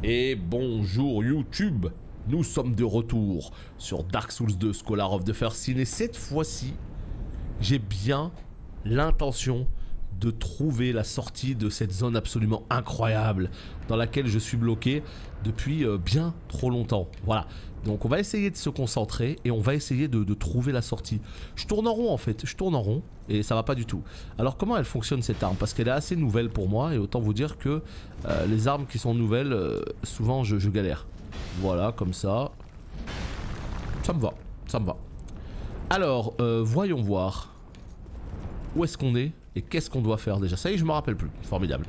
Et bonjour YouTube, nous sommes de retour sur Dark Souls 2 Scholar of the First Sin et cette fois-ci, j'ai bien l'intention de trouver la sortie de cette zone absolument incroyable dans laquelle je suis bloqué depuis bien trop longtemps. Voilà, donc on va essayer de se concentrer et on va essayer de trouver la sortie. Je tourne en rond en fait, je tourne en rond et ça va pas du tout. Alors comment elle fonctionne cette arme? Parce qu'elle est assez nouvelle pour moi et autant vous dire que les armes qui sont nouvelles, souvent je galère. Voilà, comme ça. Ça me va, ça me va. Alors, voyons voir. Où est-ce qu'on est et qu'est-ce qu'on doit faire déjà? Ça y est, je me rappelle plus. Formidable.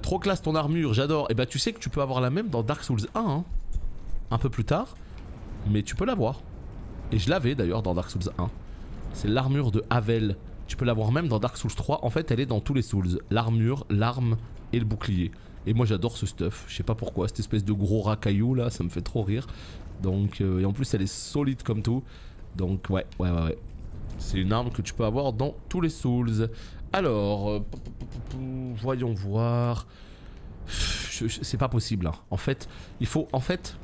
Trop classe ton armure, j'adore. Et bah tu sais que tu peux avoir la même dans Dark Souls 1, hein, un peu plus tard. Mais tu peux l'avoir. Et je l'avais d'ailleurs dans Dark Souls 1. C'est l'armure de Havel. Tu peux l'avoir même dans Dark Souls 3. En fait, elle est dans tous les Souls. L'armure, l'arme et le bouclier. Et moi j'adore ce stuff. Je sais pas pourquoi. Cette espèce de gros racaillou là, ça me fait trop rire. Donc, et en plus elle est solide comme tout. Donc ouais. C'est une arme que tu peux avoir dans tous les Souls. Alors, voyons voir. C'est pas possible. Hein. En fait, il faut... En fait,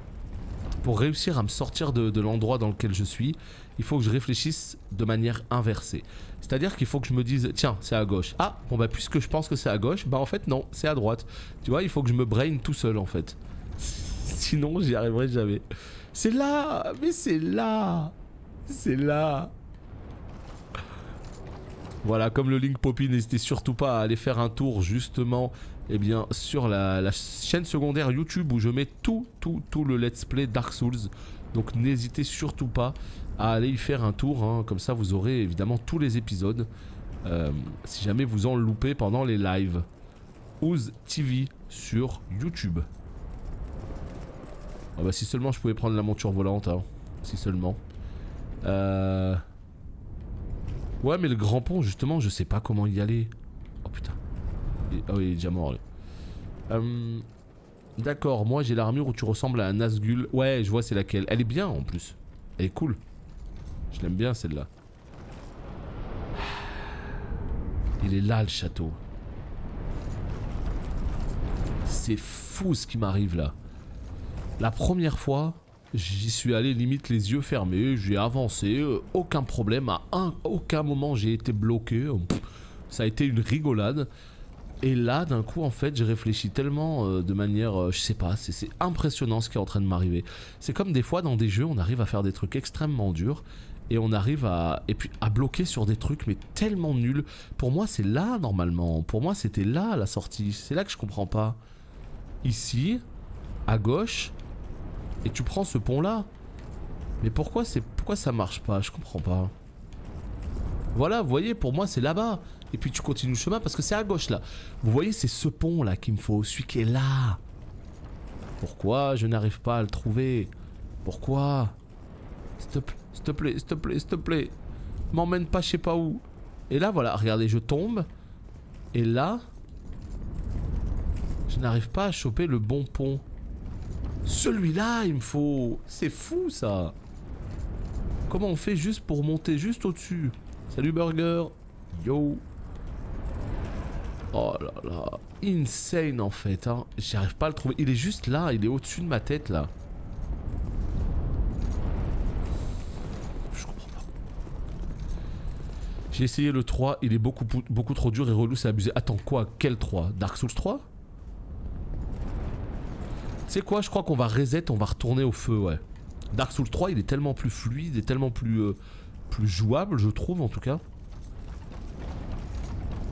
pour réussir à me sortir de l'endroit dans lequel je suis, il faut que je réfléchisse de manière inversée. C'est-à-dire qu'il faut que je me dise, tiens, c'est à gauche. Ah, bon bah puisque je pense que c'est à gauche, bah en fait non, c'est à droite. Tu vois, il faut que je me brain tout seul en fait. Sinon, j'y arriverai jamais. C'est là, mais c'est là. C'est là. Voilà, comme le Link Poppy, n'hésitez surtout pas à aller faire un tour justement eh sur la chaîne secondaire YouTube où je mets tout le let's play Dark Souls. Donc n'hésitez surtout pas à aller y faire un tour, hein. Comme ça vous aurez évidemment tous les épisodes si jamais vous en loupez pendant les lives. Ouz TV sur YouTube. Ah bah si seulement je pouvais prendre la monture volante, hein. Si seulement. Ouais mais le grand pont justement je sais pas comment y aller. Oh putain. Ah oui il est déjà mort là. D'accord, moi j'ai l'armure où tu ressembles à un Nazgûl. Ouais je vois c'est laquelle. Elle est bien en plus. Elle est cool. Je l'aime bien celle-là. Il est là le château. C'est fou ce qui m'arrive là. La première fois j'y suis allé limite les yeux fermés, j'ai avancé, aucun problème, à aucun moment j'ai été bloqué, ça a été une rigolade. Et là d'un coup en fait j'ai réfléchi tellement de manière, je sais pas, c'est impressionnant ce qui est en train de m'arriver. C'est comme des fois dans des jeux on arrive à faire des trucs extrêmement durs et on arrive à bloquer sur des trucs mais tellement nuls. Pour moi c'est là normalement, pour moi c'était là la sortie, c'est là que je comprends pas. Ici, à gauche... Et tu prends ce pont là. Mais pourquoi ça marche pas? Je comprends pas. Voilà, vous voyez, pour moi c'est là-bas. Et puis tu continues le chemin parce que c'est à gauche là. Vous voyez, c'est ce pont là qu'il me faut, celui qui est là. Pourquoi je n'arrive pas à le trouver? Pourquoi? S'il te plaît, s'il te plaît, s'il te plaît. M'emmène pas je sais pas où. Et là voilà, regardez, je tombe. Et là, je n'arrive pas à choper le bon pont. Celui-là, il me faut... C'est fou, ça. Comment on fait juste pour monter juste au-dessus? Salut, Burger. Yo. Oh là là. Insane, en fait. Hein. J'arrive pas à le trouver. Il est juste là. Il est au-dessus de ma tête, là. Je comprends pas. J'ai essayé le 3. Il est beaucoup trop dur et relou. C'est abusé. Attends, quoi? Quel 3? Dark Souls 3? Tu sais quoi, je crois qu'on va reset, on va retourner au feu, ouais. Dark Souls 3, il est tellement plus fluide et tellement plus jouable, je trouve, en tout cas.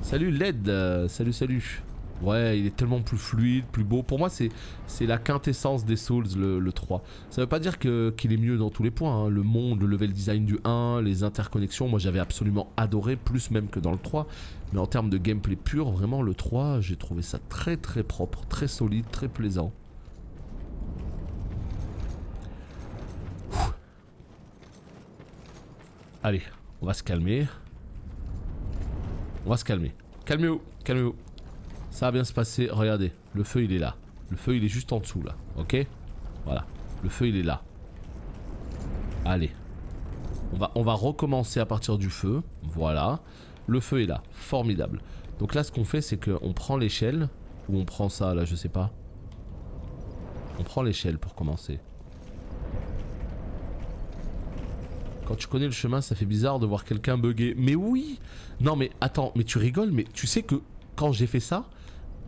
Salut LED, salut. Ouais, il est tellement plus fluide, plus beau. Pour moi, c'est la quintessence des Souls, le 3. Ça veut pas dire qu'il est mieux dans tous les points, hein. Le monde, le level design du 1, les interconnexions, moi j'avais absolument adoré, plus même que dans le 3. Mais en termes de gameplay pur, vraiment, le 3, j'ai trouvé ça très propre, très solide, très plaisant. Allez, on va se calmer. On va se calmer. Calmez-vous, calmez-vous. Ça va bien se passer. Regardez, le feu il est là. Le feu il est juste en dessous là, ok? Voilà, le feu il est là. Allez. On va recommencer à partir du feu. Voilà. Le feu est là, formidable. Donc là ce qu'on fait c'est qu'on prend l'échelle. Ou on prend ça là, je sais pas. On prend l'échelle pour commencer. Quand tu connais le chemin, ça fait bizarre de voir quelqu'un bugger. Mais oui! Non mais attends, mais tu rigoles, mais tu sais que quand j'ai fait ça,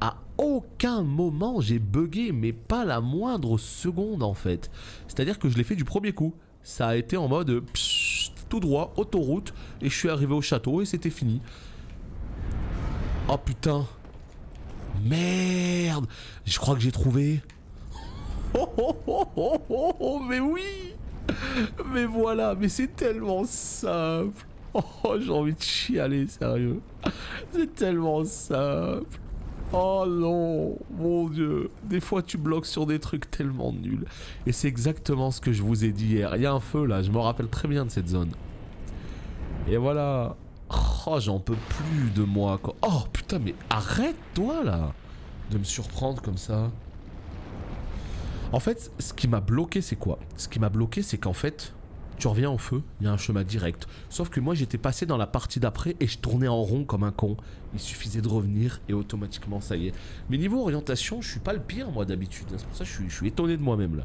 à aucun moment j'ai bugué, mais pas la moindre seconde en fait. C'est-à-dire que je l'ai fait du premier coup. Ça a été en mode pssst, tout droit, autoroute, et je suis arrivé au château et c'était fini. Oh putain! Merde! Je crois que j'ai trouvé. Oh, oh, oh, oh, oh, oh, mais oui! Mais voilà, mais c'est tellement simple. Oh, j'ai envie de chialer, sérieux. C'est tellement simple. Oh non, mon Dieu. Des fois, tu bloques sur des trucs tellement nuls. Et c'est exactement ce que je vous ai dit hier. Il y a un feu là, je me rappelle très bien de cette zone. Et voilà. Oh, j'en peux plus de moi, quoi. Oh, putain, mais arrête-toi là de me surprendre comme ça. En fait, ce qui m'a bloqué, c'est quoi? Ce qui m'a bloqué, c'est qu'en fait, tu reviens au feu, il y a un chemin direct. Sauf que moi, j'étais passé dans la partie d'après et je tournais en rond comme un con. Il suffisait de revenir et automatiquement, ça y est. Mais niveau orientation, je suis pas le pire, moi, d'habitude. C'est pour ça que je suis étonné de moi-même, là.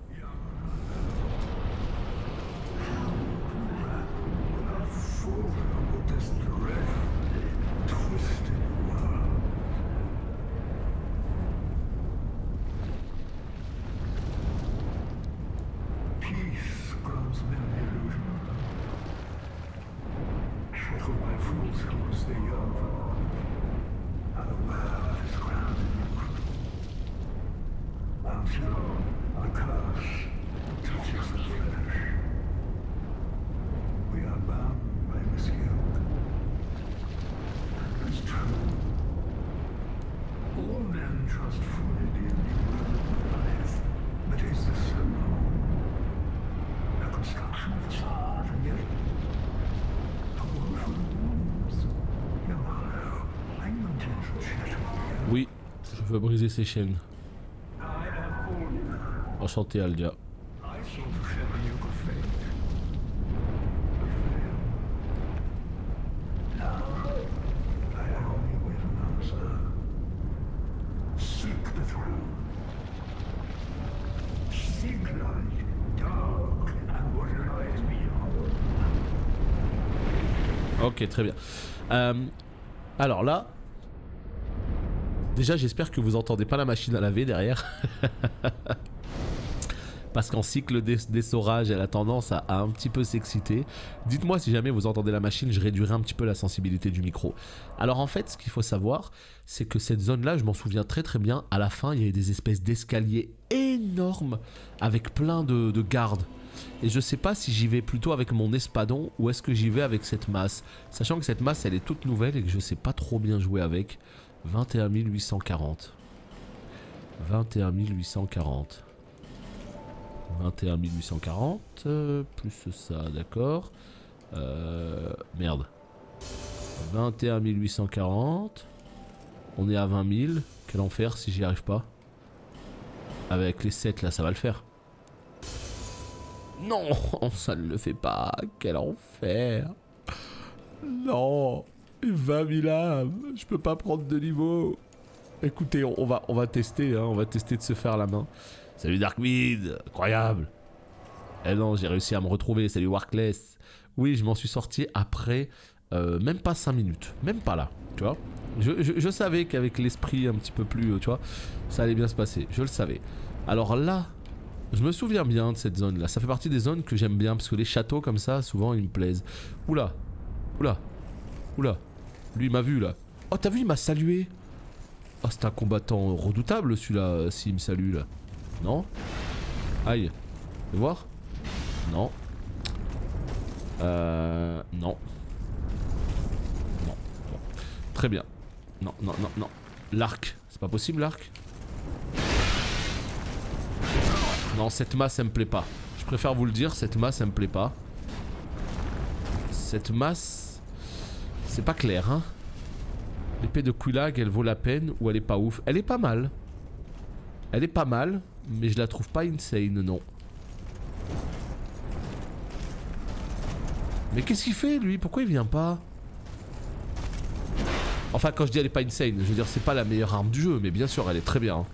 Oui, je veux briser ces chaînes. Enchanté, Aldia. Ok, très bien. Alors là, déjà j'espère que vous entendez pas la machine à laver derrière. Parce qu'en cycle d'essorage, elle a tendance à un petit peu s'exciter. Dites-moi si jamais vous entendez la machine, je réduirai un petit peu la sensibilité du micro. Alors en fait, ce qu'il faut savoir, c'est que cette zone-là, je m'en souviens très très bien, à la fin, il y avait des espèces d'escaliers énormes avec plein de gardes. Et je sais pas si j'y vais plutôt avec mon espadon ou est-ce que j'y vais avec cette masse. Sachant que cette masse, elle est toute nouvelle et que je sais pas trop bien jouer avec. 21 840. 21 840. 21 840, plus ça, d'accord. Merde. 21 840. On est à 20 000. Quel enfer si j'y arrive pas. Avec les 7 là, ça va le faire. Non, ça ne le fait pas. Quel enfer. Non. 20 000 âmes. Je peux pas prendre de niveau. Écoutez, on va tester, hein, on va tester de se faire la main. Salut Darkweed, incroyable. Eh non, j'ai réussi à me retrouver, salut Warkless. Oui, je m'en suis sorti après même pas 5 minutes, même pas là, tu vois. Je savais qu'avec l'esprit un petit peu plus, tu vois, ça allait bien se passer, je le savais. Alors là, je me souviens bien de cette zone là, ça fait partie des zones que j'aime bien, parce que les châteaux comme ça, souvent ils me plaisent. Oula, oula, oula, lui il m'a vu là. Oh t'as vu, il m'a salué. Oh c'est un combattant redoutable celui-là, s'il me salue là. Non? Aïe. Fais voir? Non. Non. Non. Bon. Très bien. Non, non, non, non. L'arc. C'est pas possible l'arc? Non, cette masse elle me plaît pas. Je préfère vous le dire, cette masse elle me plaît pas. Cette masse... C'est pas clair, hein. L'épée de Quelaag, elle vaut la peine ou elle est pas ouf? Elle est pas mal. Elle est pas mal, mais je la trouve pas insane, non. Mais qu'est-ce qu'il fait, lui? Pourquoi il vient pas? Enfin, quand je dis elle est pas insane, je veux dire c'est pas la meilleure arme du jeu, mais bien sûr, elle est très bien. Hein.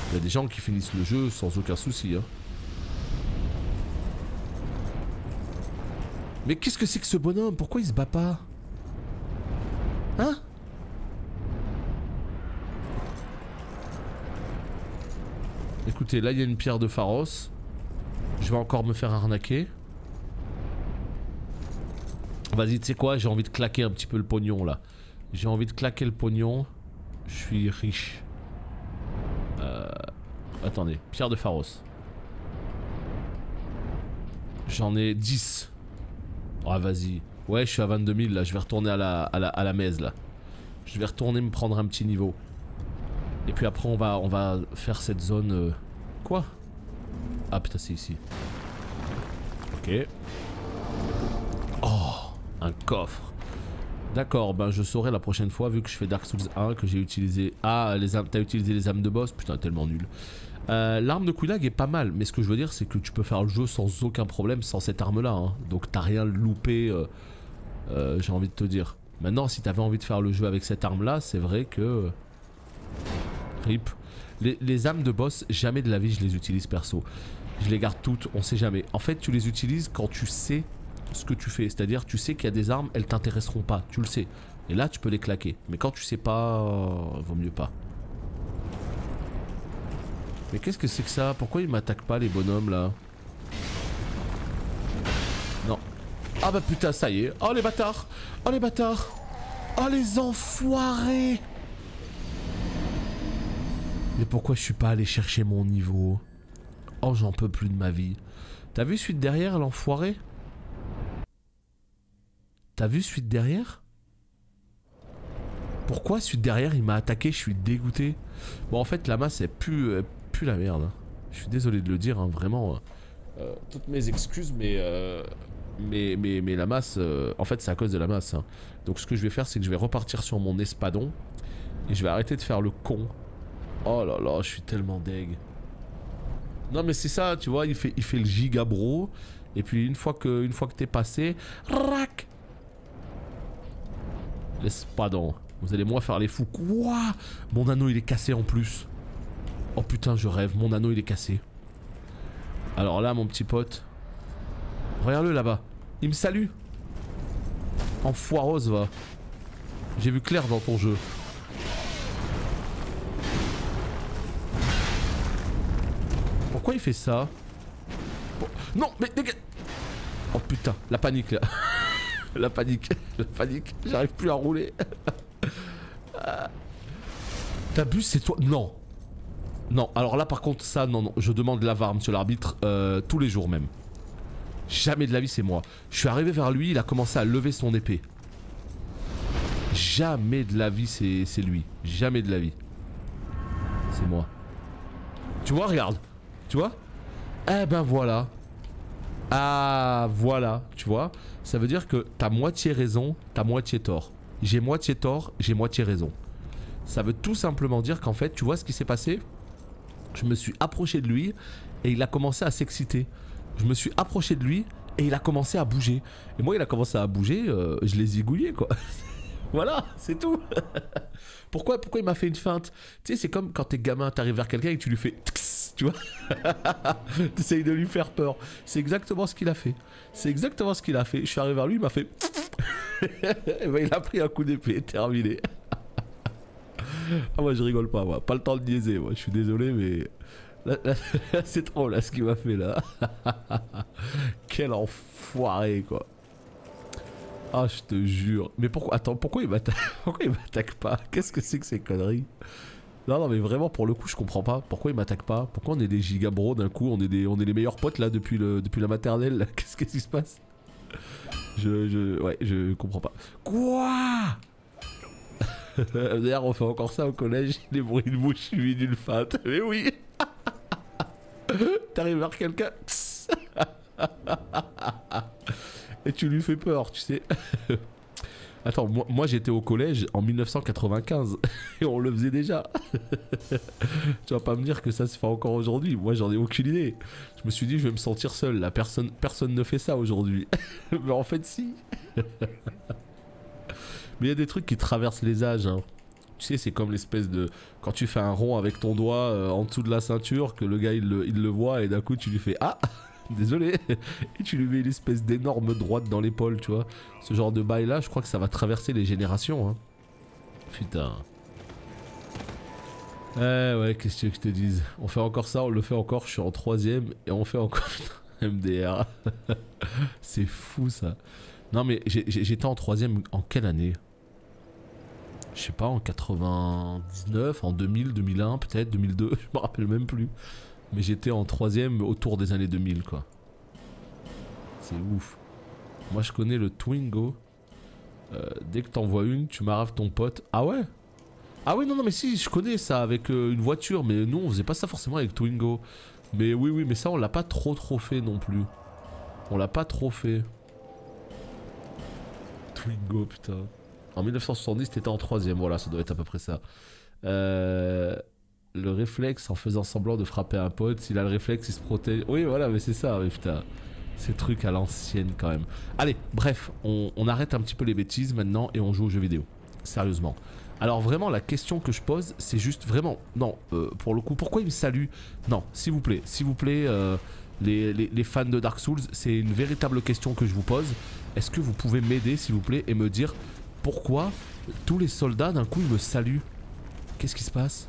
Il y a des gens qui finissent le jeu sans aucun souci. Hein. Mais qu'est-ce que c'est que ce bonhomme? Pourquoi il se bat pas? Hein? Écoutez, là il y a une pierre de Pharos. Je vais encore me faire arnaquer. Vas-y, tu sais quoi? J'ai envie de claquer un petit peu le pognon là. J'ai envie de claquer le pognon. Je suis riche. Attendez, pierre de Pharos. J'en ai 10. Ah, vas-y. Ouais, je suis à 22 000 là. Je vais retourner à la mèze là. Je vais retourner me prendre un petit niveau. Et puis après, on va faire cette zone. Quoi? Ah putain, c'est ici. Ok. Oh, un coffre. D'accord, ben je saurai la prochaine fois, vu que je fais Dark Souls 1, que j'ai utilisé... Ah, t'as utilisé les âmes de boss? Putain, tellement nul. L'arme de Quelaag est pas mal, mais ce que je veux dire, c'est que tu peux faire le jeu sans aucun problème sans cette arme-là. Hein. Donc t'as rien loupé, j'ai envie de te dire. Maintenant, si t'avais envie de faire le jeu avec cette arme-là, c'est vrai que... RIP. Les âmes de boss, jamais de la vie je les utilise perso. Je les garde toutes, on sait jamais. En fait, tu les utilises quand tu sais ce que tu fais. C'est-à-dire, tu sais qu'il y a des armes, elles t'intéresseront pas. Tu le sais. Et là, tu peux les claquer. Mais quand tu sais pas, vaut mieux pas. Mais qu'est-ce que c'est que ça? Pourquoi ils m'attaquent pas, les bonhommes, là? Non. Ah bah putain, ça y est. Oh, les bâtards! Oh, les bâtards! Oh, les enfoirés! Mais pourquoi je suis pas allé chercher mon niveau? Oh, j'en peux plus de ma vie. T'as vu celui de derrière, l'enfoiré? T'as vu celui de derrière? Pourquoi celui de derrière il m'a attaqué? Je suis dégoûté. Bon, en fait, la masse elle pue la merde. Je suis désolé de le dire, hein, vraiment. Toutes mes excuses, mais la masse, en fait, c'est à cause de la masse. Hein. Donc, ce que je vais faire, c'est que je vais repartir sur mon espadon et je vais arrêter de faire le con. Oh là là, je suis tellement deg. Non, mais c'est ça, tu vois, il fait le giga bro. Et puis, une fois que t'es passé, rac. L'espadon. Vous allez moi faire les fous. Quoi? Mon anneau il est cassé en plus. Oh putain, je rêve, mon anneau il est cassé. Alors là, mon petit pote. Regarde-le là-bas. Il me salue. Enfoirose, va. J'ai vu clair dans ton jeu. Pourquoi il fait ça? Non, mais dégage. Oh putain, la panique là. La panique, j'arrive plus à rouler. T'abuses, c'est toi? Non. Non, alors là par contre ça, non, je demande la VAR, monsieur l'arbitre, tous les jours même. Jamais de la vie c'est moi. Je suis arrivé vers lui, il a commencé à lever son épée. Jamais de la vie c'est lui. Jamais de la vie. C'est moi. Tu vois, regarde. Tu vois? Eh ben voilà. Ah, voilà, tu vois. Ça veut dire que t'as moitié raison, t'as moitié tort. J'ai moitié tort, j'ai moitié raison. Ça veut tout simplement dire qu'en fait, tu vois ce qui s'est passé? Je me suis approché de lui et il a commencé à s'exciter. Je me suis approché de lui et il a commencé à bouger. Et moi, il a commencé à bouger, je l'ai zigouillé, quoi. Voilà, c'est tout. Pourquoi il m'a fait une feinte? Tu sais, c'est comme quand t'es gamin, t'arrives vers quelqu'un et tu lui fais... Tu vois. T'essayes de lui faire peur. C'est exactement ce qu'il a fait. C'est exactement ce qu'il a fait. Je suis arrivé vers lui, il m'a fait... Et ben, il a pris un coup d'épée, terminé. Ah, moi je rigole pas, moi. Pas le temps de niaiser, moi. Je suis désolé, mais... Là, c'est trop, là, ce qu'il m'a fait, là. Quel enfoiré, quoi. Ah, je te jure. Mais pourquoi... Attends, pourquoi il m'attaque pas? Qu'est-ce que c'est que ces conneries? Non, mais vraiment, pour le coup, je comprends pas. Pourquoi il m'attaque pas? Pourquoi on est des gigabros d'un coup? On est les meilleurs potes, là, depuis la maternelle. Qu'est-ce qui se passe? Ouais, je comprends pas. Quoi? D'ailleurs, on fait encore ça au collège. Les bruits de bouche suivis d'une feinte. Mais oui. T'arrives vers quelqu'un. Et tu lui fais peur, tu sais. Attends, moi j'étais au collège en 1995 et on le faisait déjà. Tu vas pas me dire que ça se fait encore aujourd'hui. Moi j'en ai aucune idée. Je me suis dit je vais me sentir seul. Là, personne ne fait ça aujourd'hui. Mais en fait si. Mais il y a des trucs qui traversent les âges. Hein. Tu sais, c'est comme l'espèce de... Quand tu fais un rond avec ton doigt en dessous de la ceinture, que le gars il le voit et d'un coup tu lui fais ah désolé. Et tu lui mets une espèce d'énorme droite dans l'épaule, tu vois. Ce genre de bail là, je crois que ça va traverser les générations. Hein. Putain. Ouais, qu'est-ce que tu veux que je te dise? On fait encore ça, on le fait encore, je suis en 3ème et on fait encore MDR. C'est fou ça. Non mais j'étais en 3ème en quelle année? Je sais pas, en 99, en 2000, 2001 peut-être, 2002, je me rappelle même plus. Mais j'étais en 3ème autour des années 2000 quoi. C'est ouf. Moi je connais le Twingo. Dès que t'envoies une, tu m'arraves ton pote. Ah ouais? Ah oui, non, mais si, je connais ça avec une voiture, mais nous on faisait pas ça forcément avec Twingo. Mais oui, mais ça on l'a pas trop fait non plus. On l'a pas trop fait. Twingo, putain. En 1970, t'étais en 3ème, voilà, ça doit être à peu près ça. Le réflexe en faisant semblant de frapper un pote, s'il a le réflexe, il se protège. Oui, voilà, mais c'est ça, mais putain. Ces trucs à l'ancienne quand même. Allez, bref, on arrête un petit peu les bêtises maintenant et on joue aux jeux vidéo. Sérieusement. Alors vraiment, la question que je pose, c'est juste vraiment... Non, pour le coup, pourquoi il me salue? Non, s'il vous plaît, les fans de Dark Souls, c'est une véritable question que je vous pose. Est-ce que vous pouvez m'aider, s'il vous plaît, et me dire pourquoi tous les soldats, d'un coup, ils me saluent? Qu'est-ce qui se passe?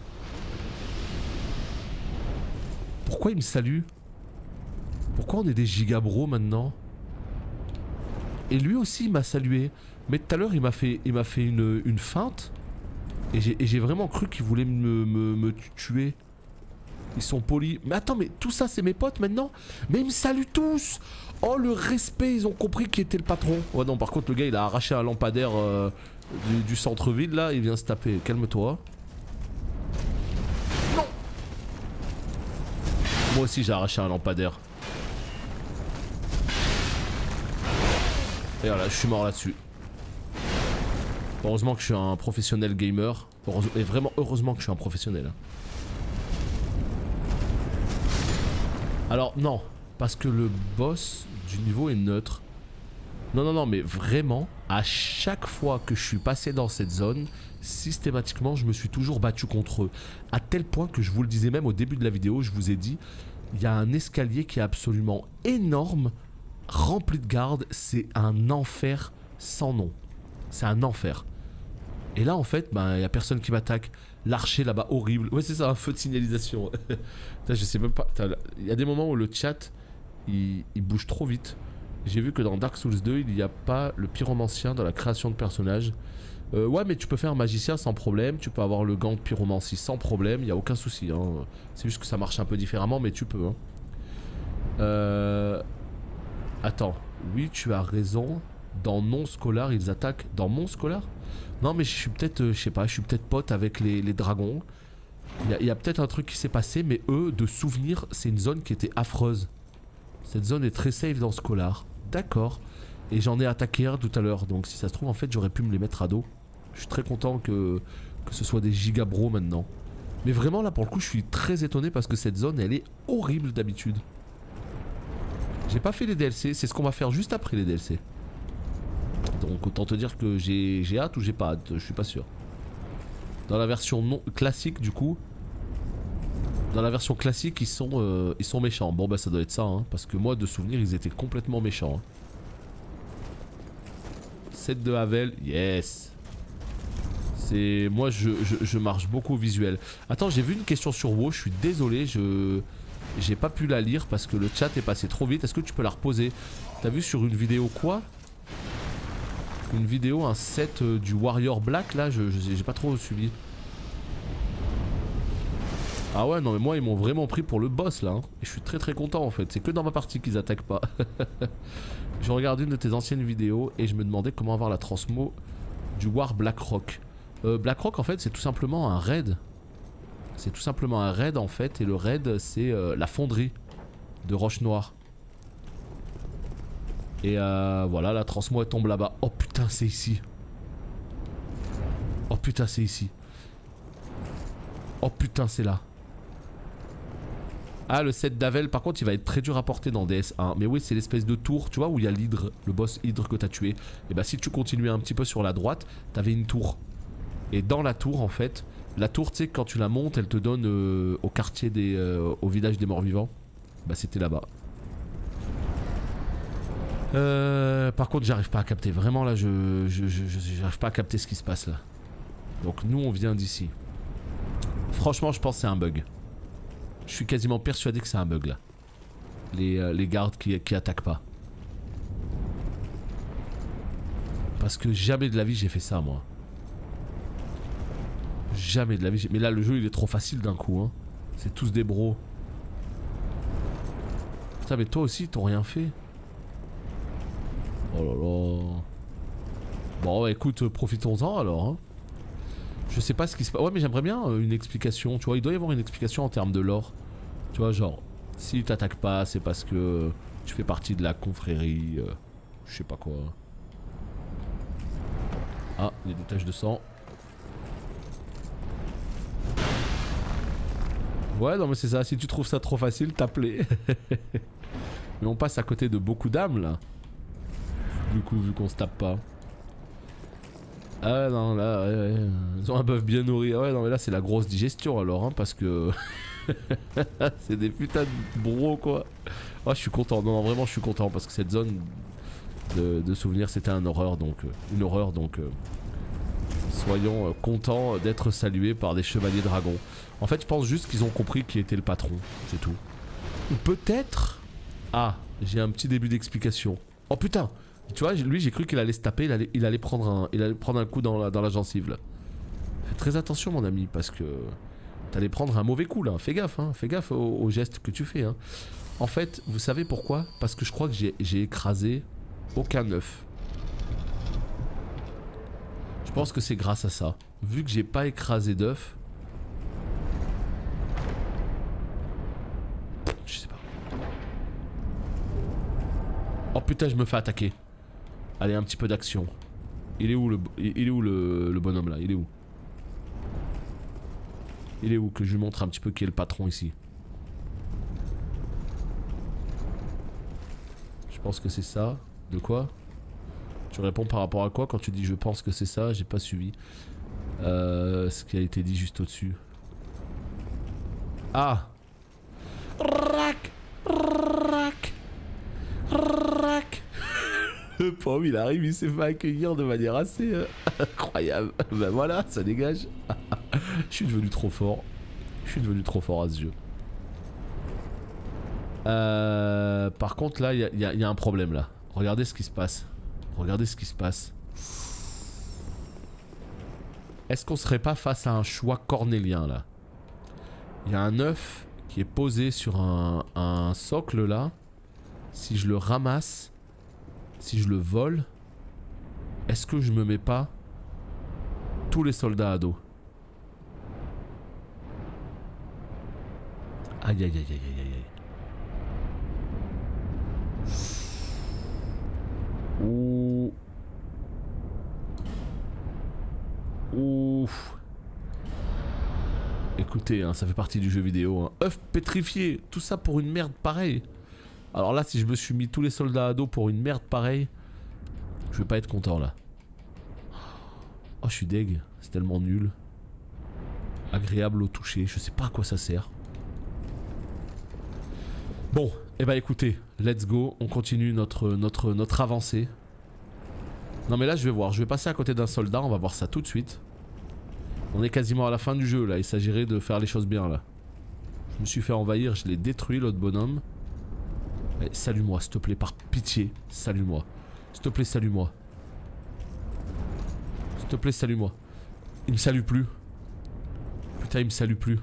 Pourquoi ils me saluent? Pourquoi on est des gigabros maintenant? Et lui aussi, il m'a salué. Mais tout à l'heure, il m'a fait une feinte. Et j'ai vraiment cru qu'il voulait me tuer. Ils sont polis. Mais attends, mais tout ça c'est mes potes maintenant? Mais ils me saluent tous. Oh le respect, ils ont compris qui était le patron. Ouais non, par contre le gars il a arraché un lampadaire du centre-ville là. Il vient se taper, calme-toi. Non. Moi aussi j'ai arraché un lampadaire. Et voilà, je suis mort là-dessus. Heureusement que je suis un professionnel gamer. Et vraiment heureusement que je suis un professionnel. Alors non, parce que le boss du niveau est neutre. Non, mais vraiment, à chaque fois que je suis passé dans cette zone, systématiquement je me suis toujours battu contre eux. À tel point que je vous le disais même au début de la vidéo, je vous ai dit, il y a un escalier qui est absolument énorme, rempli de gardes, c'est un enfer sans nom. C'est un enfer. Et là en fait, ben, il n'y a personne qui m'attaque. L'archer là-bas, horrible. Ouais c'est ça, un feu de signalisation. Je sais même pas. Il y a des moments où le chat, il bouge trop vite. J'ai vu que dans Dark Souls 2, il n'y a pas le pyromancien dans la création de personnages. Ouais mais tu peux faire magicien sans problème. Tu peux avoir le gant de pyromancie sans problème. Il n'y a aucun souci. Hein. C'est juste que ça marche un peu différemment, mais tu peux. Hein. Attends. Oui, tu as raison. Dans non scolar, ils attaquent. Dans mon scolar? Non mais je suis peut-être, je sais pas, je suis peut-être pote avec les dragons. Il y a peut-être un truc qui s'est passé, mais eux, de souvenir, c'est une zone qui était affreuse. Cette zone est très safe dans Scholar. D'accord. Et j'en ai attaqué un tout à l'heure, donc si ça se trouve, en fait, j'aurais pu me les mettre à dos. Je suis très content que ce soit des gigabros maintenant. Mais vraiment, là, pour le coup, je suis très étonné parce que cette zone, elle est horrible d'habitude. J'ai pas fait les DLC, c'est ce qu'on va faire juste après les DLC. Donc autant te dire que j'ai hâte ou j'ai pas hâte, je suis pas sûr. Dans la version non classique du coup, dans la version classique ils sont méchants. Bon bah ça doit être ça hein, parce que moi de souvenir ils étaient complètement méchants. Hein. 7 de Havel, yes. C'est moi je marche beaucoup au visuel. Attends j'ai vu une question sur WoW, je suis désolé, j'ai pas pu la lire parce que le chat est passé trop vite. Est-ce que tu peux la reposer? T'as vu sur une vidéo quoi? Une vidéo, un set du Warrior Black là, j'ai pas trop suivi. Ah ouais non mais moi ils m'ont vraiment pris pour le boss là hein. Et je suis très content en fait, c'est que dans ma partie qu'ils attaquent pas. Je regarde une de tes anciennes vidéos et je me demandais comment avoir la transmo du War Blackrock. Blackrock en fait c'est tout simplement un raid. C'est tout simplement un raid en fait et le raid c'est la fonderie de Roche Noire. Et voilà, la transmo elle tombe là-bas. Oh putain, c'est ici. Oh putain, c'est ici. Oh putain, c'est là. Ah, le set d'Avel, par contre, il va être très dur à porter dans DS1. Mais oui, c'est l'espèce de tour, tu vois, où il y a l'hydre, le boss hydre que t'as tué. Et bah, si tu continuais un petit peu sur la droite, t'avais une tour. Et dans la tour en fait, la tour tu sais quand tu la montes elle te donne au quartier des... au village des morts vivants. Bah c'était là-bas. Par contre j'arrive pas à capter, vraiment là j'arrive pas à capter ce qui se passe là. Donc nous on vient d'ici. Franchement je pense que c'est un bug. Je suis quasiment persuadé que c'est un bug là. Les gardes qui attaquent pas. Parce que jamais de la vie j'ai fait ça moi. Jamais de la vie. Mais là le jeu il est trop facile d'un coup hein. C'est tous des bros. Putain mais toi aussi t'as rien fait. Oh là là. Bon écoute profitons-en alors hein. Je sais pas ce qui se passe. Ouais mais j'aimerais bien une explication. Tu vois il doit y avoir une explication en termes de lore. Tu vois genre si t'attaques pas c'est parce que tu fais partie de la confrérie. Je sais pas quoi. Ah il y a des taches de sang. Ouais non mais c'est ça, si tu trouves ça trop facile, t'appelais. Mais on passe à côté de beaucoup d'âmes là. Du coup vu qu'on se tape pas. Ah non là ouais, ils ont un bœuf bien nourri. Ah ouais non mais là c'est la grosse digestion alors hein, parce que... c'est des putains de bros quoi. Ah je suis content, non, non vraiment je suis content parce que cette zone de souvenirs c'était une horreur donc... soyons contents d'être salués par des chevaliers dragons. En fait je pense juste qu'ils ont compris qui était le patron, c'est tout. Ou peut-être... Ah, j'ai un petit début d'explication. Oh putain, tu vois, lui j'ai cru qu'il allait se taper, il allait prendre un coup dans la gencive là. Fais très attention mon ami parce que... T'allais prendre un mauvais coup là, fais gaffe aux gestes que tu fais hein. En fait, vous savez pourquoi? Parce que je crois que j'ai écrasé aucun œuf. Je pense que c'est grâce à ça. Vu que j'ai pas écrasé d'œuf. Je sais pas. Oh putain, je me fais attaquer. Allez, un petit peu d'action. Il est où le bonhomme là? Il est où? Il est où? Que je lui montre un petit peu qui est le patron ici. Je pense que c'est ça. De quoi? Tu réponds par rapport à quoi quand tu dis je pense que c'est ça? J'ai pas suivi. Ce qui a été dit juste au-dessus. Ah! Rac! Rac! Rac! Le pauvre il arrive, il s'est fait accueillir de manière assez incroyable. Ben voilà, ça dégage. Je suis devenu trop fort. Je suis devenu trop fort à ce jeu. Par contre là, il y a un problème là. Regardez ce qui se passe. Regardez ce qui se passe. Est-ce qu'on serait pas face à un choix cornélien là? Il y a un œuf qui est posé sur un socle là. Si je le ramasse, si je le vole, est-ce que je me mets pas tous les soldats à dos? Aïe aïe aïe aïe aïe aïe. Ouh. Ouf. Écoutez, hein, ça fait partie du jeu vidéo. Hein. Œuf pétrifié, tout ça pour une merde pareille. Alors là, si je me suis mis tous les soldats à dos pour une merde pareille, je vais pas être content là. Oh, je suis deg, c'est tellement nul. Agréable au toucher, je sais pas à quoi ça sert. Bon, et bah écoutez, let's go, on continue notre avancée. Non mais là je vais voir, je vais passer à côté d'un soldat, on va voir ça tout de suite. On est quasiment à la fin du jeu là, il s'agirait de faire les choses bien là. Je me suis fait envahir, je l'ai détruit l'autre bonhomme. Mais salue-moi s'il te plaît, par pitié, salue-moi. S'il te plaît, salue-moi. S'il te plaît, salue-moi. Il me salue plus. Putain, il me salue plus.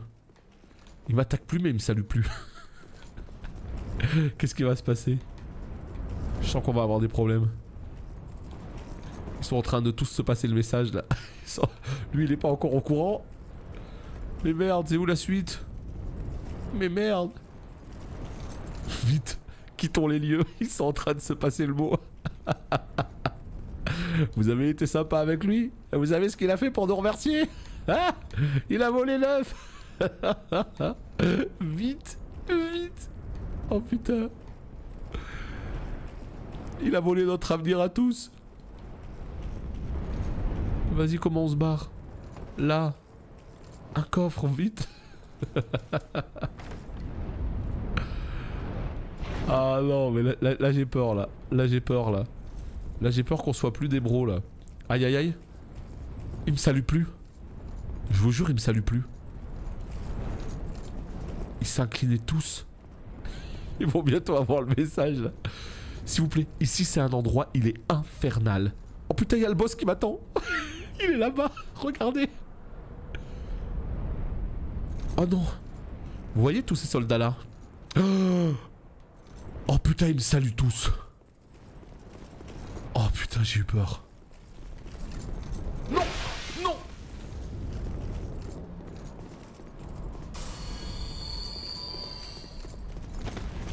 Il m'attaque plus mais il me salue plus. Qu'est-ce qui va se passer? Je sens qu'on va avoir des problèmes. Ils sont en train de tous se passer le message là. Lui il est pas encore au courant. Mais merde, c'est où la suite? Mais merde. Vite, quittons les lieux. Ils sont en train de se passer le mot. Vous avez été sympa avec lui? Vous savez ce qu'il a fait pour nous remercier? Ah, il a volé l'œuf. Vite, vite. Oh putain. Il a volé notre avenir à tous. Vas-y, comment on se barre? Là. Un coffre, vite. Ah non, mais là j'ai peur, là. Là j'ai peur, là. Là j'ai peur qu'on soit plus des bros, là. Aïe aïe aïe. Il me salue plus. Je vous jure, il me salue plus. Ils s'inclinaient tous. Ils vont bientôt avoir le message, là. S'il vous plaît, ici c'est un endroit, il est infernal. Oh putain, il y a le boss qui m'attend. Il est là-bas, regardez. Oh non. Vous voyez tous ces soldats là? Oh putain, ils me saluent tous. Oh putain, j'ai eu peur. Non. Non.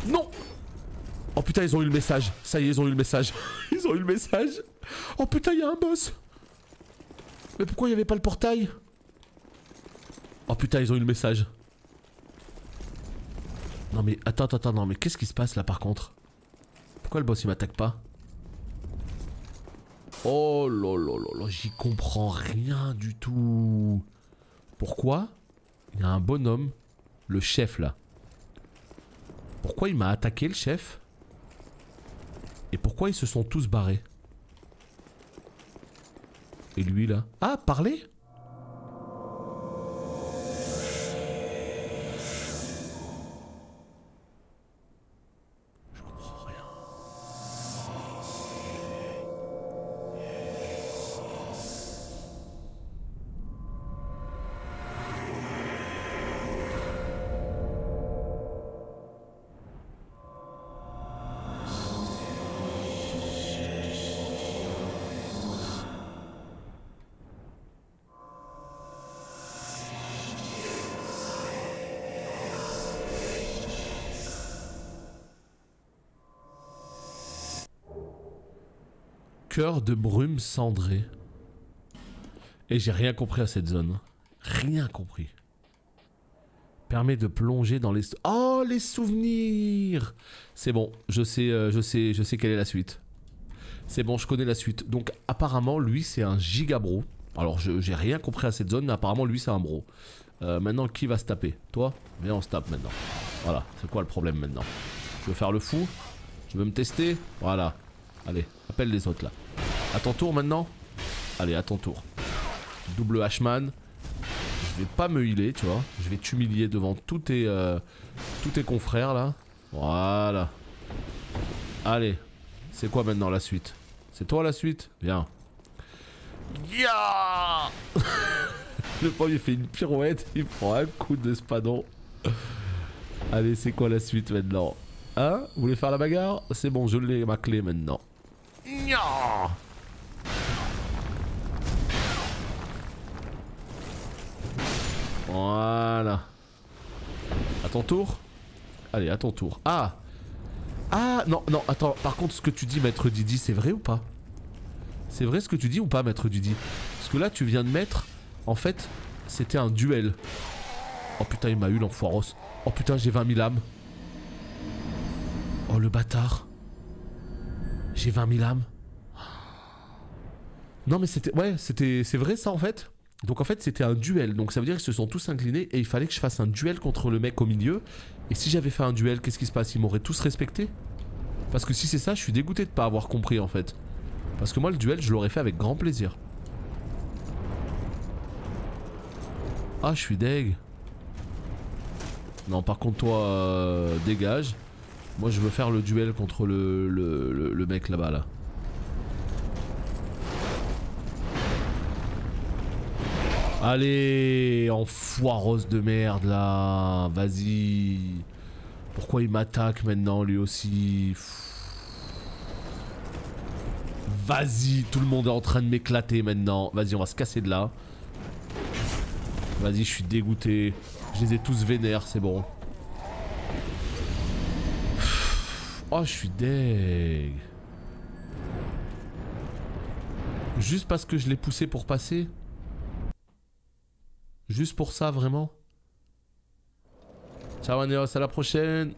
Non. Oh putain, ils ont eu le message. Ça y est, ils ont eu le message. Ils ont eu le message. Oh putain, il y a un boss. Mais pourquoi il n'y avait pas le portail? Oh putain, ils ont eu le message. Non mais attends, non mais qu'est-ce qui se passe là par contre? Pourquoi le boss il m'attaque pas? Oh là, j'y comprends rien du tout. Pourquoi il y a un bonhomme, le chef là? Pourquoi il m'a attaqué le chef? Et pourquoi ils se sont tous barrés? Et lui là? Ah, parler? Cœur de brume cendrée. Et j'ai rien compris à cette zone. Rien compris. Permet de plonger dans les... Oh, les souvenirs! C'est bon, je sais quelle est la suite. C'est bon, je connais la suite. Donc apparemment, lui, c'est un giga bro. Alors, j'ai rien compris à cette zone, mais apparemment, lui, c'est un bro. Maintenant, qui va se taper? Toi? Viens, on se tape maintenant. Voilà, c'est quoi le problème maintenant? Je veux faire le fou? Je veux me tester? Voilà. Allez, appelle les autres là. À ton tour maintenant? Allez, à ton tour. Double Hman. Je vais pas me healer, tu vois. Je vais t'humilier devant tous tes confrères là. Voilà. Allez. C'est quoi maintenant la suite? C'est toi la suite? Viens. Yeah. Le premier fait une pirouette, il prend un coup de spadon. Allez, c'est quoi la suite maintenant? Hein? Vous voulez faire la bagarre? C'est bon, je l'ai ma clé maintenant. Yeah. Voilà. À ton tour? Allez, à ton tour. Ah! Ah, non, non, attends. Par contre, ce que tu dis, Maître Didi, c'est vrai ou pas? C'est vrai ce que tu dis ou pas, Maître Didi? Parce que là, tu viens de mettre... En fait, c'était un duel. Oh putain, il m'a eu l'enfoiros. Oh putain, j'ai 20 000 âmes. Oh, le bâtard. J'ai 20 000 âmes. Non, mais c'était... Ouais, c'était... C'est vrai, ça, en fait? Donc en fait c'était un duel, donc ça veut dire qu'ils se sont tous inclinés et il fallait que je fasse un duel contre le mec au milieu. Et si j'avais fait un duel, qu'est-ce qui se passe? Ils m'auraient tous respecté? Parce que si c'est ça, je suis dégoûté de pas avoir compris en fait. Parce que moi le duel je l'aurais fait avec grand plaisir. Ah, je suis deg. Non, par contre toi dégage. Moi je veux faire le duel contre le mec là-bas là. Allez, enfoireuse de merde là, vas-y. Pourquoi il m'attaque maintenant lui aussi? Vas-y, tout le monde est en train de m'éclater maintenant. Vas-y, on va se casser de là. Vas-y, je suis dégoûté. Je les ai tous vénères, c'est bon. Oh, je suis deg. Juste parce que je l'ai poussé pour passer? Juste pour ça, vraiment? Ciao Anéos, à la prochaine.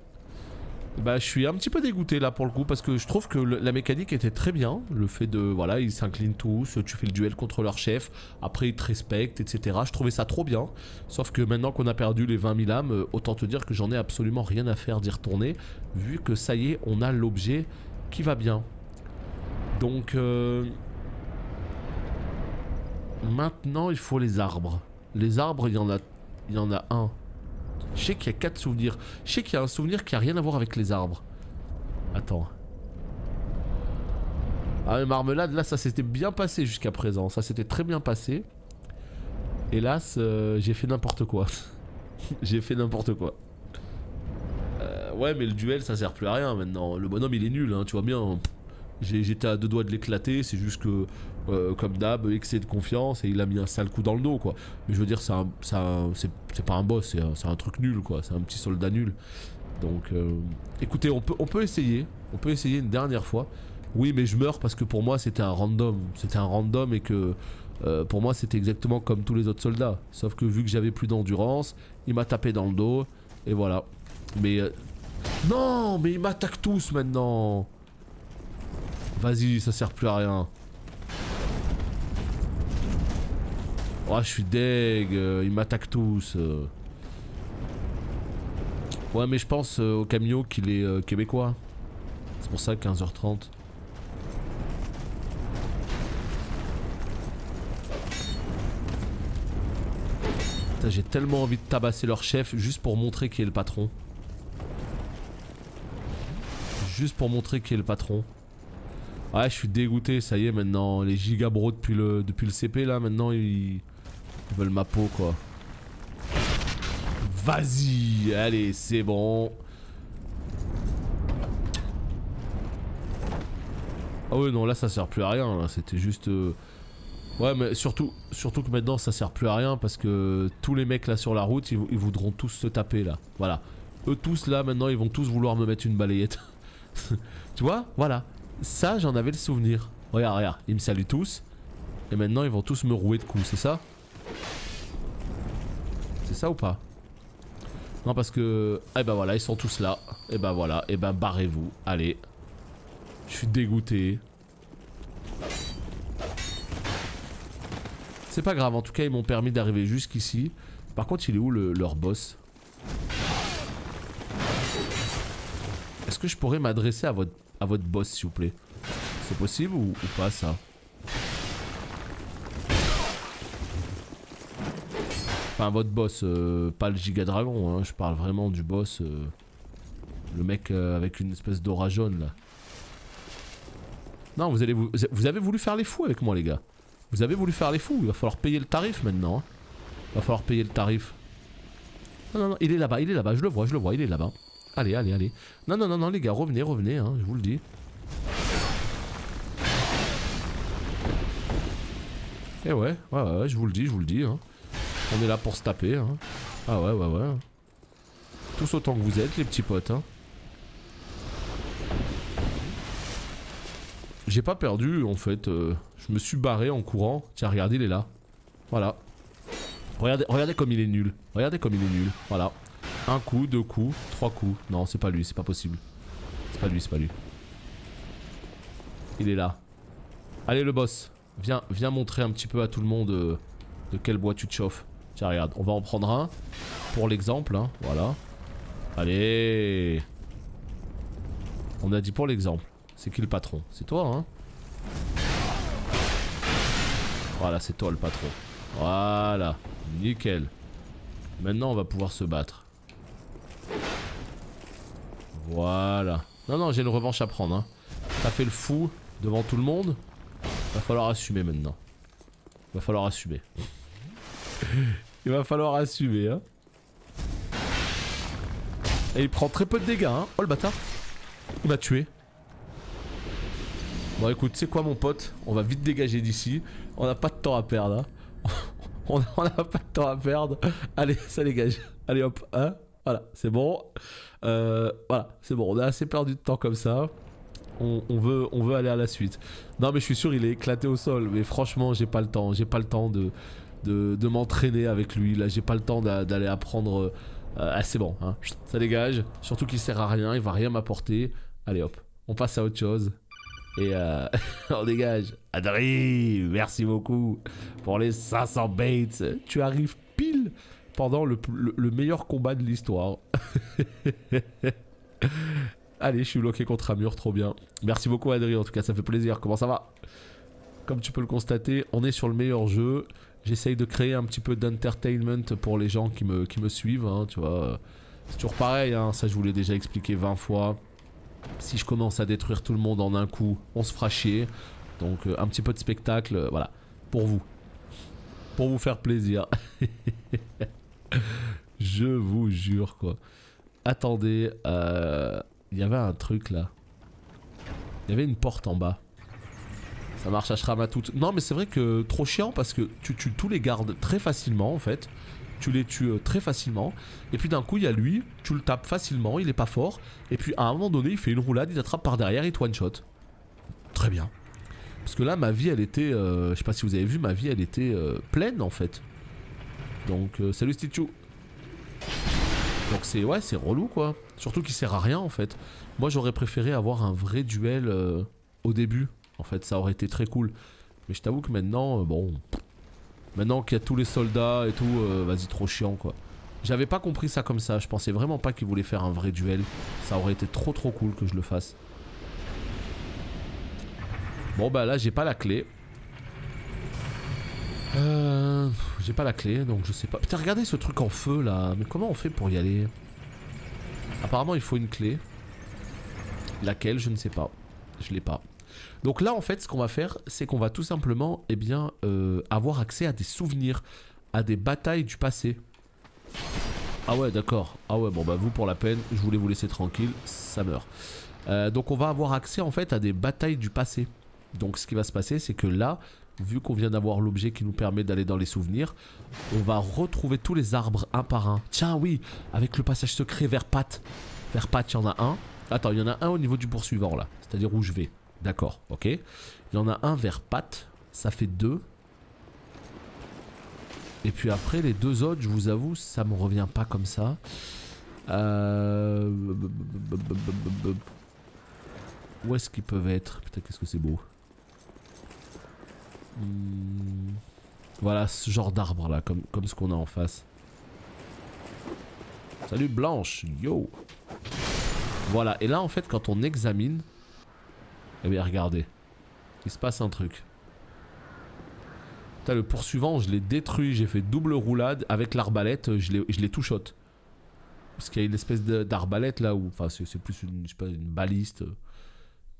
Bah je suis un petit peu dégoûté là pour le coup parce que je trouve que la mécanique était très bien. Le fait de, voilà, ils s'inclinent tous, tu fais le duel contre leur chef, après ils te respectent, etc. Je trouvais ça trop bien. Sauf que maintenant qu'on a perdu les 20 000 âmes, autant te dire que j'en ai absolument rien à faire d'y retourner. Vu que ça y est, on a l'objet qui va bien. Donc maintenant il faut les arbres. Les arbres, il y en a un. Je sais qu'il y a 4 souvenirs. Je sais qu'il y a un souvenir qui a rien à voir avec les arbres. Attends. Ah mais marmelade, là ça s'était bien passé jusqu'à présent. Ça s'était très bien passé. Hélas, j'ai fait n'importe quoi. J'ai fait n'importe quoi. Ouais mais le duel ça sert plus à rien maintenant. Le bonhomme il est nul, hein, tu vois bien. J'étais à deux doigts de l'éclater, c'est juste que comme d'hab, excès de confiance et il a mis un sale coup dans le dos quoi. Mais je veux dire c'est pas un boss, c'est un truc nul quoi, c'est un petit soldat nul. Donc écoutez, on peut essayer une dernière fois. Oui mais je meurs parce que pour moi c'était un random, et que pour moi c'était exactement comme tous les autres soldats. Sauf que vu que j'avais plus d'endurance, il m'a tapé dans le dos et voilà. Mais non mais ils m'attaquent tous maintenant. Vas-y, ça sert plus à rien. Oh, je suis deg, ils m'attaquent tous. Ouais, mais je pense au Camio qu'il est québécois. C'est pour ça 15h30. J'ai tellement envie de tabasser leur chef juste pour montrer qui est le patron. Juste pour montrer qui est le patron. Ouais, je suis dégoûté, ça y est maintenant, les gigabros depuis le CP là, maintenant ils veulent ma peau quoi. Vas-y, allez, c'est bon. Ah ouais non, là ça sert plus à rien, là c'était juste... Ouais mais surtout que maintenant ça sert plus à rien parce que tous les mecs là sur la route ils voudront tous se taper là. Voilà. Eux tous là maintenant ils vont tous vouloir me mettre une balayette. Tu vois, voilà. Ça, j'en avais le souvenir. Regarde, regarde, ils me saluent tous. Et maintenant, ils vont tous me rouer de coups, c'est ça? C'est ça ou pas? Non, parce que... Eh ben voilà, ils sont tous là. Et ben voilà, et ben barrez-vous. Allez. Je suis dégoûté. C'est pas grave, en tout cas, ils m'ont permis d'arriver jusqu'ici. Par contre, il est où leur boss? Est-ce que je pourrais m'adresser à votre boss s'il vous plaît? C'est possible ou pas ça? Enfin votre boss, pas le giga dragon, hein, je parle vraiment du boss, le mec avec une espèce d'aura jaune là. Non vous avez voulu faire les fous avec moi les gars. Vous avez voulu faire les fous, il va falloir payer le tarif maintenant. Hein. Il va falloir payer le tarif. Non, il est là-bas, je le vois, il est là-bas. Allez, allez, allez. Non, les gars, revenez, hein, je vous le dis. Eh ouais, je vous le dis, hein. On est là pour se taper, hein. Ah ouais. Tous autant que vous êtes, les petits potes, hein. J'ai pas perdu, en fait. Je me suis barré en courant. Tiens, regardez, il est là. Voilà. Regardez comme il est nul. Voilà. Un coup, 2 coups, 3 coups. Non, c'est pas lui, c'est pas possible. C'est pas lui. Il est là. Allez le boss, viens montrer un petit peu à tout le monde de quel bois tu te chauffes. Tiens regarde, on va en prendre un pour l'exemple, hein. Voilà. Allez. On a dit pour l'exemple. C'est qui le patron? C'est toi, hein. Voilà, c'est toi le patron. Voilà, nickel. Maintenant on va pouvoir se battre. Voilà. Non, j'ai une revanche à prendre, hein. T'as fait le fou devant tout le monde. Va falloir assumer maintenant. Va falloir assumer. Il va falloir assumer, hein. Et il prend très peu de dégâts, hein. Oh le bâtard. Il m'a tué. Bon écoute, c'est quoi mon pote? On va vite dégager d'ici. On n'a pas de temps à perdre, hein. On n'a pas de temps à perdre. Allez, ça dégage. Allez hop, hein. Voilà, c'est bon. Voilà, c'est bon. On a assez perdu de temps comme ça. On veut aller à la suite. Non mais je suis sûr il est éclaté au sol. Mais franchement j'ai pas le temps. J'ai pas le temps de m'entraîner avec lui. Là j'ai pas le temps d'aller apprendre C'est bon, hein. Ça dégage. Surtout qu'il sert à rien, il va rien m'apporter. Allez hop, on passe à autre chose. Et on dégage. Adri, merci beaucoup pour les 500 baits. Tu arrives pile pendant le meilleur combat de l'histoire. Allez, je suis bloqué contre un mur, trop bien. Merci beaucoup Adri, en tout cas ça fait plaisir. Comment ça va? Comme tu peux le constater, on est sur le meilleur jeu. J'essaye de créer un petit peu d'entertainment pour les gens qui me suivent, hein, tu vois. C'est toujours pareil, hein, ça je vous l'ai déjà expliqué 20 fois. Si je commence à détruire tout le monde en un coup, on se fera chier. Donc un petit peu de spectacle, voilà, pour vous. Pour vous faire plaisir. Je vous jure, quoi. Attendez, il y avait un truc là. Il y avait une porte en bas. Ça marche à Shramatout. Non mais c'est vrai que trop chiant parce que tu tues tous les gardes très facilement en fait. Tu les tues très facilement. Et puis d'un coup il y a lui, tu le tapes facilement, il est pas fort. Et puis à un moment donné il fait une roulade, il t'attrape par derrière, il te one shot. Très bien. Parce que là ma vie elle était, je sais pas si vous avez vu, ma vie elle était pleine en fait. Donc salut Stitchou. Donc c'est ouais, c'est relou quoi. Surtout qu'il sert à rien en fait. Moi j'aurais préféré avoir un vrai duel au début. En fait ça aurait été très cool. Mais je t'avoue que maintenant, bon... Maintenant qu'il y a tous les soldats et tout, vas-y trop chiant quoi. J'avais pas compris ça comme ça. Je pensais vraiment pas qu'ils voulaient faire un vrai duel. Ça aurait été trop cool que je le fasse. Bon bah là j'ai pas la clé. J'ai pas la clé donc je sais pas. Putain regardez ce truc en feu là. Mais comment on fait pour y aller? Apparemment il faut une clé. Laquelle je ne sais pas. Je l'ai pas. Donc là en fait ce qu'on va faire c'est qu'on va tout simplement eh bien, avoir accès à des souvenirs. À des batailles du passé. Ah ouais d'accord. Ah ouais bon bah vous pour la peine je voulais vous laisser tranquille. Ça meurt. Donc on va avoir accès en fait à des batailles du passé. Donc ce qui va se passer c'est que là, vu qu'on vient d'avoir l'objet qui nous permet d'aller dans les souvenirs, on va retrouver tous les arbres un par un. Tiens oui, avec le passage secret vers Pat. Vers Pat il y en a un. Attends, il y en a un au niveau du poursuivant là. C'est-à-dire où je vais. D'accord, ok. Il y en a un vers Pat. Ça fait 2. Et puis après les deux autres, je vous avoue, ça me revient pas comme ça. Où est-ce qu'ils peuvent être? Putain qu'est-ce que c'est beau. Voilà ce genre d'arbre là, comme ce qu'on a en face. Salut Blanche, yo. Voilà, et là en fait quand on examine, eh bien regardez, il se passe un truc. Putain, le poursuivant je l'ai détruit, j'ai fait double roulade avec l'arbalète, je l'ai tout shot. Parce qu'il y a une espèce d'arbalète là où, enfin c'est plus une, je sais pas, une baliste.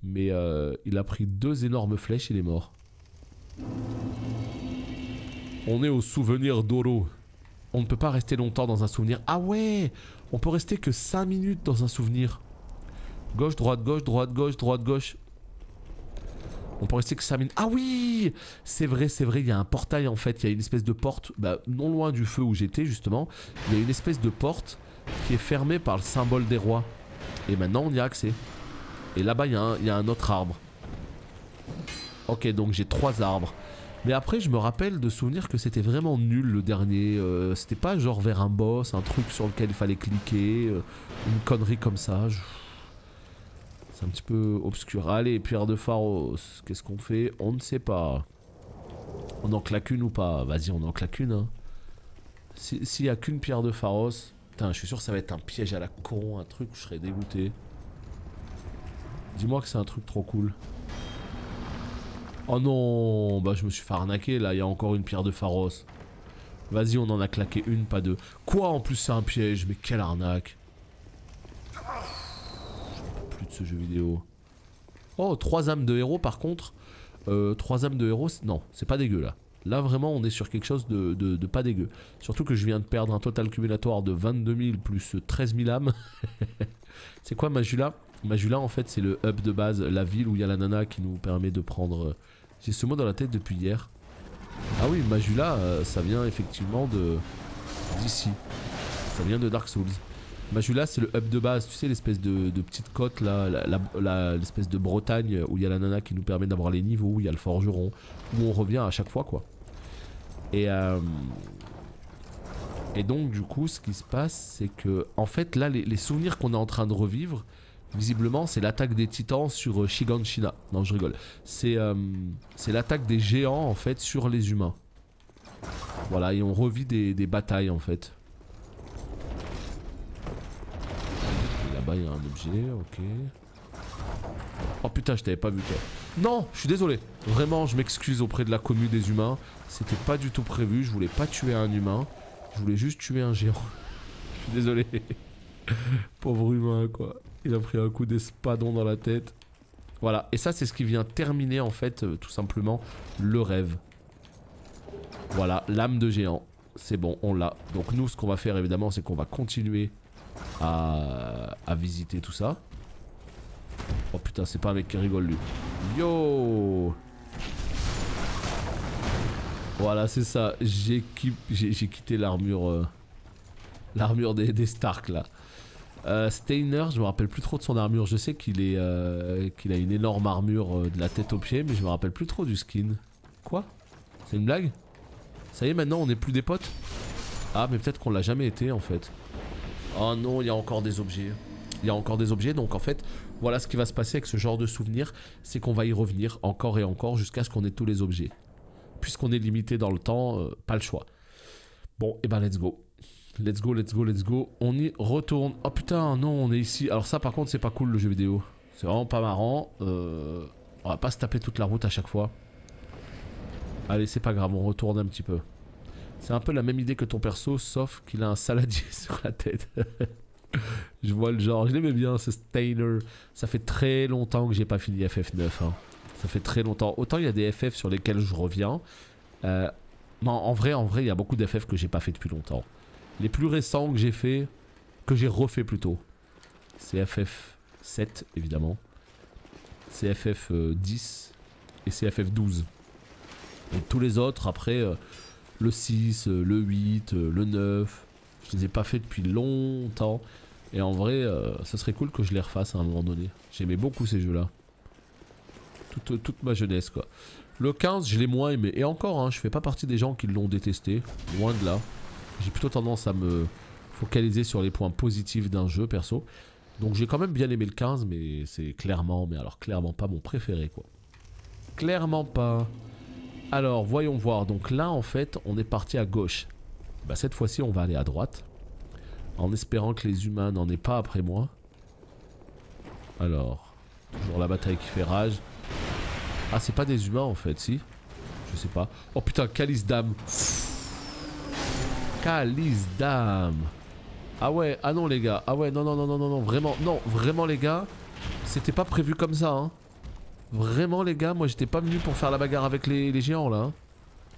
Mais il a pris 2 énormes flèches, il est mort. On est au souvenir d'Oro. On ne peut pas rester longtemps dans un souvenir. Ah ouais, on peut rester que 5 minutes dans un souvenir. Gauche, droite, gauche, droite, gauche, droite, gauche. On peut rester que 5 minutes. Ah oui, c'est vrai, il y a un portail en fait. Il y a une espèce de porte, bah, non loin du feu où j'étais justement. Il y a une espèce de porte qui est fermée par le symbole des rois. Et maintenant on y a accès. Et là-bas il y a un autre arbre. Ok, donc j'ai 3 arbres. Mais après je me rappelle de souvenir que c'était vraiment nul le dernier. C'était pas genre vers un boss, un truc sur lequel il fallait cliquer, une connerie comme ça. C'est un petit peu obscur. Allez, pierre de Pharos, qu'est-ce qu'on fait? On ne sait pas. On en claque une ou pas? Vas-y, on en claque une. Hein. S'il y a qu'une pierre de Pharos, putain, je suis sûr que ça va être un piège à la con, un truc où je serais dégoûté. Dis-moi que c'est un truc trop cool. Oh non, bah je me suis fait arnaquer là, il y a encore une pierre de Pharos. Vas-y, on en a claqué une, pas deux. Quoi, en plus c'est un piège, mais quelle arnaque. J'en peux plus de ce jeu vidéo. Oh, 3 âmes de héros par contre. 3 âmes de héros, non, c'est pas dégueu là. Là vraiment on est sur quelque chose de pas dégueu. Surtout que je viens de perdre un total cumulatoire de 22 000 plus 13 000 âmes. C'est quoi Majula? Majula en fait c'est le hub de base, la ville où il y a la nana qui nous permet de prendre... J'ai ce mot dans la tête depuis hier. Ah oui, Majula ça vient effectivement d'ici. Ça vient de Dark Souls. Majula c'est le hub de base, tu sais l'espèce de petite côte là, l'espèce de Bretagne où il y a la nana qui nous permet d'avoir les niveaux, où il y a le forgeron, où on revient à chaque fois quoi. Et Et donc du coup ce qui se passe c'est que en fait là les souvenirs qu'on est en train de revivre, visiblement c'est l'attaque des titans sur Shiganshina. Non je rigole. C'est l'attaque des géants en fait sur les humains. Voilà et on revit des batailles en fait. Là-bas il y a un objet, ok. Oh putain je t'avais pas vu toi. Non je suis désolé. Vraiment je m'excuse auprès de la commu des humains. C'était pas du tout prévu, je voulais pas tuer un humain. Je voulais juste tuer un géant. Je suis désolé. Pauvre humain quoi. Il a pris un coup d'espadon dans la tête. Voilà. Et ça c'est ce qui vient terminer en fait tout simplement le rêve. Voilà. L'âme de géant. C'est bon on l'a. Donc nous ce qu'on va faire évidemment c'est qu'on va continuer à visiter tout ça. Oh putain c'est pas un mec qui rigole lui. Yo. Voilà c'est ça, j'ai quitté l'armure l'armure des Stark là. Steiner, je me rappelle plus trop de son armure, je sais qu'il a une énorme armure de la tête aux pieds mais je me rappelle plus trop du skin. Quoi? C'est une blague? Ça y est maintenant on est plus des potes? Ah mais peut-être qu'on l'a jamais été en fait. Oh non il y a encore des objets. Il y a encore des objets donc en fait voilà ce qui va se passer avec ce genre de souvenir, c'est qu'on va y revenir encore et encore jusqu'à ce qu'on ait tous les objets. Puisqu'on est limité dans le temps, pas le choix. Bon, et ben let's go. Let's go, let's go, let's go. On y retourne. Oh putain, non, on est ici. Alors ça par contre, c'est pas cool le jeu vidéo. C'est vraiment pas marrant. On va pas se taper toute la route à chaque fois. Allez, c'est pas grave, on retourne un petit peu. C'est un peu la même idée que ton perso, sauf qu'il a un saladier sur la tête. Je vois le genre, je l'aimais bien, ce Steiner. Ça fait très longtemps que j'ai pas fini FF9. Hein. Ça fait très longtemps. Autant il y a des FF sur lesquels je reviens. Non, en vrai, il y a beaucoup d'FF que j'ai pas fait depuis longtemps. Les plus récents que j'ai fait, que j'ai refait plutôt, c'est FF7 évidemment. C'est FF10 et c'est FF12. Et tous les autres après, le 6, le 8, le 9, je les ai pas fait depuis longtemps. Et en vrai, ça serait cool que je les refasse à un moment donné. J'aimais beaucoup ces jeux-là. Toute ma jeunesse quoi. Le 15 je l'ai moins aimé. Et encore hein, je fais pas partie des gens qui l'ont détesté. Loin de là. J'ai plutôt tendance à me focaliser sur les points positifs d'un jeu perso. Donc j'ai quand même bien aimé le 15 mais c'est clairement, mais alors clairement pas mon préféré quoi. Clairement pas. Alors voyons voir. Donc là en fait on est parti à gauche. Bah cette fois-ci on va aller à droite. En espérant que les humains n'en aient pas après moi. Alors. Toujours la bataille qui fait rage. Ah c'est pas des humains en fait si. Je sais pas. Oh putain Calice d'âme. Calice d'âme. Ah ouais, ah non les gars. Ah ouais non non non non non non vraiment. Non vraiment les gars. C'était pas prévu comme ça hein. Vraiment les gars, moi j'étais pas venu pour faire la bagarre avec les géants là hein.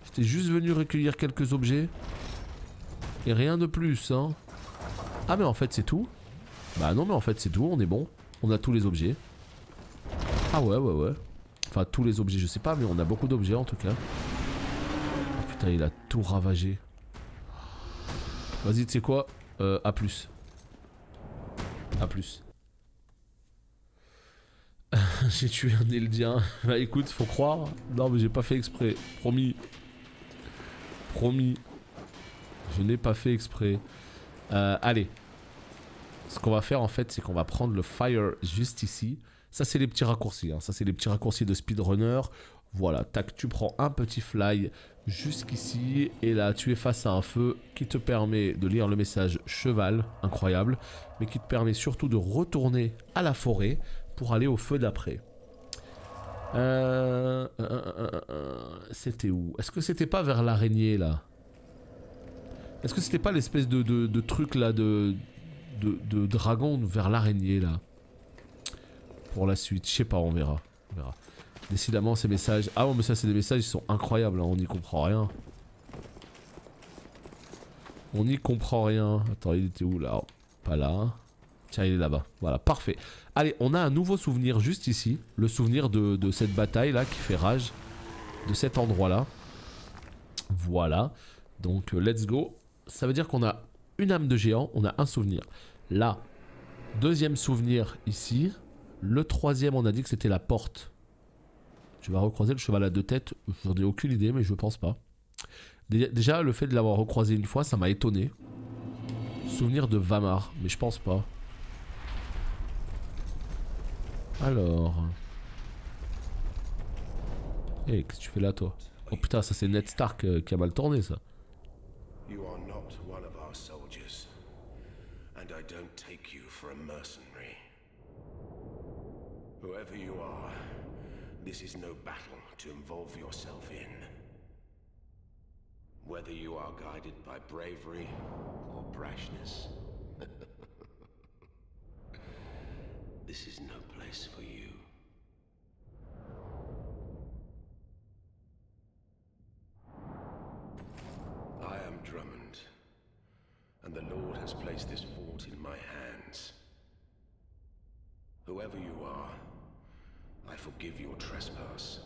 J'étais juste venu recueillir quelques objets. Et rien de plus hein. Ah mais en fait c'est tout. Bah non mais en fait c'est tout, on est bon. On a tous les objets. Ah ouais ouais ouais. Enfin tous les objets je sais pas mais on a beaucoup d'objets en tout cas. Oh putain il a tout ravagé. Vas-y tu sais quoi à plus. À plus. J'ai tué un Eldien. Bah écoute faut croire. Non mais j'ai pas fait exprès. Promis. Promis. Je n'ai pas fait exprès. Allez. Ce qu'on va faire en fait c'est qu'on va prendre le fire juste ici. Ça c'est les petits raccourcis hein. Ça c'est les petits raccourcis de speedrunner. Voilà, tac, tu prends un petit fly jusqu'ici et là tu es face à un feu qui te permet de lire le message cheval, incroyable, mais qui te permet surtout de retourner à la forêt pour aller au feu d'après. C'était où? Est-ce que c'était pas vers l'araignée là? Est-ce que c'était pas l'espèce de truc là de dragon vers l'araignée là? Pour la suite, je sais pas, on verra. On verra. Décidément ces messages... Ah ouais mais ça c'est des messages qui sont incroyables, hein. On n'y comprend rien. On n'y comprend rien. Attends il était où là? Pas là. Tiens il est là-bas. Voilà parfait. Allez on a un nouveau souvenir juste ici. Le souvenir de cette bataille là qui fait rage. De cet endroit là. Voilà. Donc let's go. Ça veut dire qu'on a une âme de géant. On a un souvenir. Là. Deuxième souvenir ici. Le troisième on a dit que c'était la porte. Tu vas recroiser le cheval à deux têtes. J'en ai aucune idée mais je pense pas. Déjà le fait de l'avoir recroisé une fois ça m'a étonné. Souvenir de Vamar, mais je pense pas. Alors... Eh, qu'est-ce que tu fais là, toi? Oh putain, ça c'est Ned Stark qui a mal tourné, ça. You are not one of our soldiers, and I don't take you for a mercenary. Whoever you are, this is no battle to involve yourself in. Whether you are guided by bravery or brashness, this is no place for you. I am Drummond, and the Lord has placed this fort in my hands. Whoever you are, I forgive your trespass,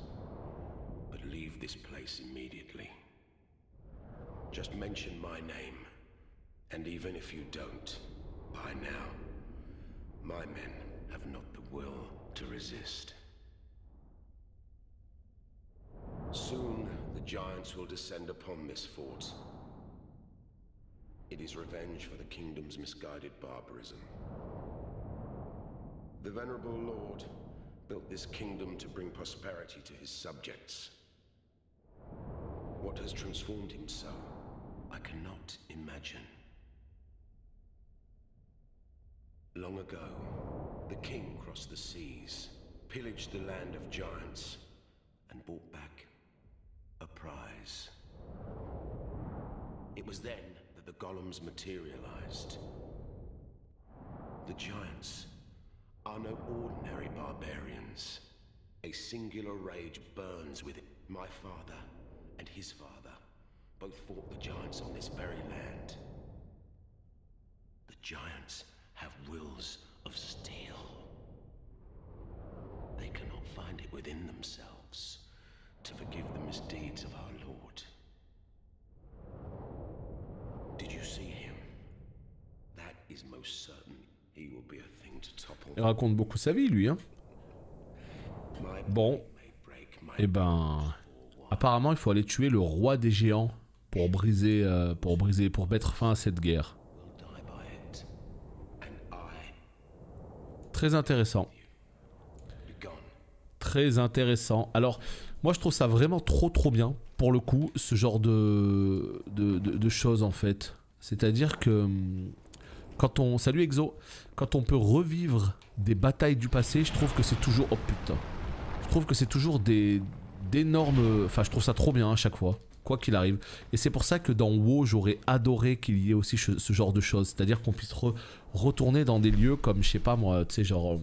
but leave this place immediately. Just mention my name, and even if you don't, by now, my men have not the will to resist. Soon, the giants will descend upon this fort. It is revenge for the kingdom's misguided barbarism. The venerable lord built this kingdom to bring prosperity to his subjects. What has transformed him so, I cannot imagine. Long ago, the king crossed the seas, pillaged the land of giants, and brought back a prize. It was then that the golems materialized. The giants are no ordinary barbarians. A singular rage burns within. My father and his father both fought the giants on this very land. The giants have wills of steel. They cannot find it within themselves to forgive the misdeeds of our Lord. Did you see him? That is most certain he will be a thing to topple. Il raconte beaucoup sa vie, lui, hein. Bon. Eh ben... Apparemment, il faut aller tuer le roi des géants pour mettre fin à cette guerre. Très intéressant. Très intéressant. Alors, moi je trouve ça vraiment trop bien, pour le coup, ce genre de choses en fait. C'est-à-dire que quand on... Salut Exo. Quand on peut revivre des batailles du passé, je trouve que c'est toujours... Oh putain. Je trouve que c'est toujours d'énormes... Enfin, je trouve ça trop bien à chaque fois, quoi qu'il arrive. Et c'est pour ça que dans WoW, j'aurais adoré qu'il y ait aussi ce genre de choses. C'est-à-dire qu'on puisse retourner dans des lieux comme, je sais pas moi, tu sais, genre...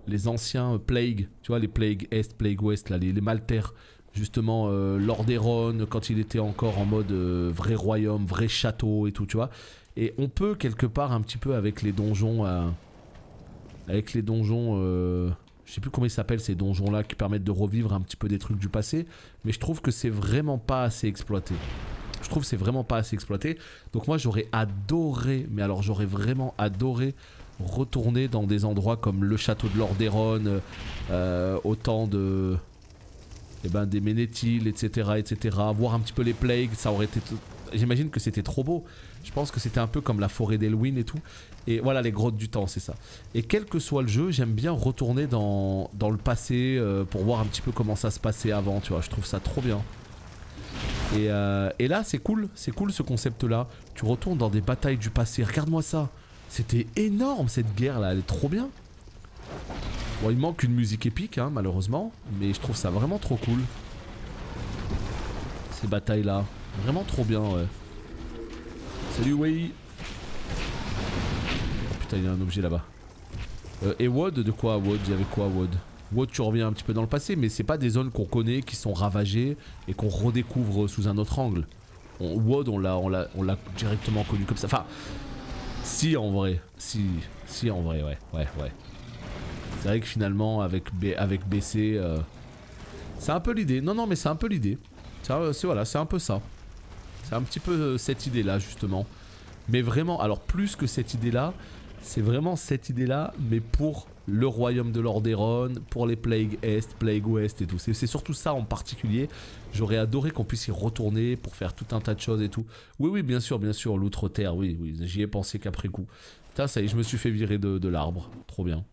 les anciens Plague, tu vois, les Plague Est, Plague Ouest, là, les Maltaires. Justement, Lordaeron, quand il était encore en mode vrai royaume, vrai château et tout, tu vois. Et on peut quelque part un petit peu avec les donjons... je sais plus comment ils s'appellent ces donjons là qui permettent de revivre un petit peu des trucs du passé, mais je trouve que c'est vraiment pas assez exploité. Je trouve que c'est vraiment pas assez exploité. Donc moi j'aurais adoré, mais alors j'aurais vraiment adoré retourner dans des endroits comme le château de Lordaeron, au temps de... Eh ben, des Ménéthil, etc., voir un petit peu les Plagues, ça aurait été... J'imagine que c'était trop beau. Je pense que c'était un peu comme la forêt d'Elwyn et tout. Et voilà, les grottes du temps, c'est ça. Et quel que soit le jeu, j'aime bien retourner dans le passé pour voir un petit peu comment ça se passait avant, tu vois. Je trouve ça trop bien. Et là, c'est cool ce concept-là. Tu retournes dans des batailles du passé. Regarde-moi ça. C'était énorme cette guerre-là, elle est trop bien. Bon, il manque une musique épique, hein, malheureusement. Mais je trouve ça vraiment trop cool. Ces batailles-là. Vraiment trop bien, ouais. Salut, Wei. Oh putain, il y a un objet là-bas. Et WoD, de quoi WoD? Il y avait quoi WoD? WoD, tu reviens un petit peu dans le passé, mais c'est pas des zones qu'on connaît, qui sont ravagées et qu'on redécouvre sous un autre angle. WoD, on l'a directement connu comme ça. Enfin, si en vrai. Si en vrai, ouais. C'est vrai que finalement, avec BC, c'est un peu l'idée. Non, mais c'est un peu l'idée. Voilà, c'est un peu ça. C'est un petit peu cette idée-là, justement. Mais vraiment, alors plus que cette idée-là, C'est vraiment cette idée-là, mais pour le royaume de Lordaeron, pour les Plague Est, Plague Ouest et tout. C'est surtout ça en particulier. J'aurais adoré qu'on puisse y retourner pour faire tout un tas de choses et tout. Oui, oui, bien sûr, l'Outre-Terre, oui, oui, j'y ai pensé qu'après coup. Putain, ça y est, je me suis fait virer de l'arbre. Trop bien.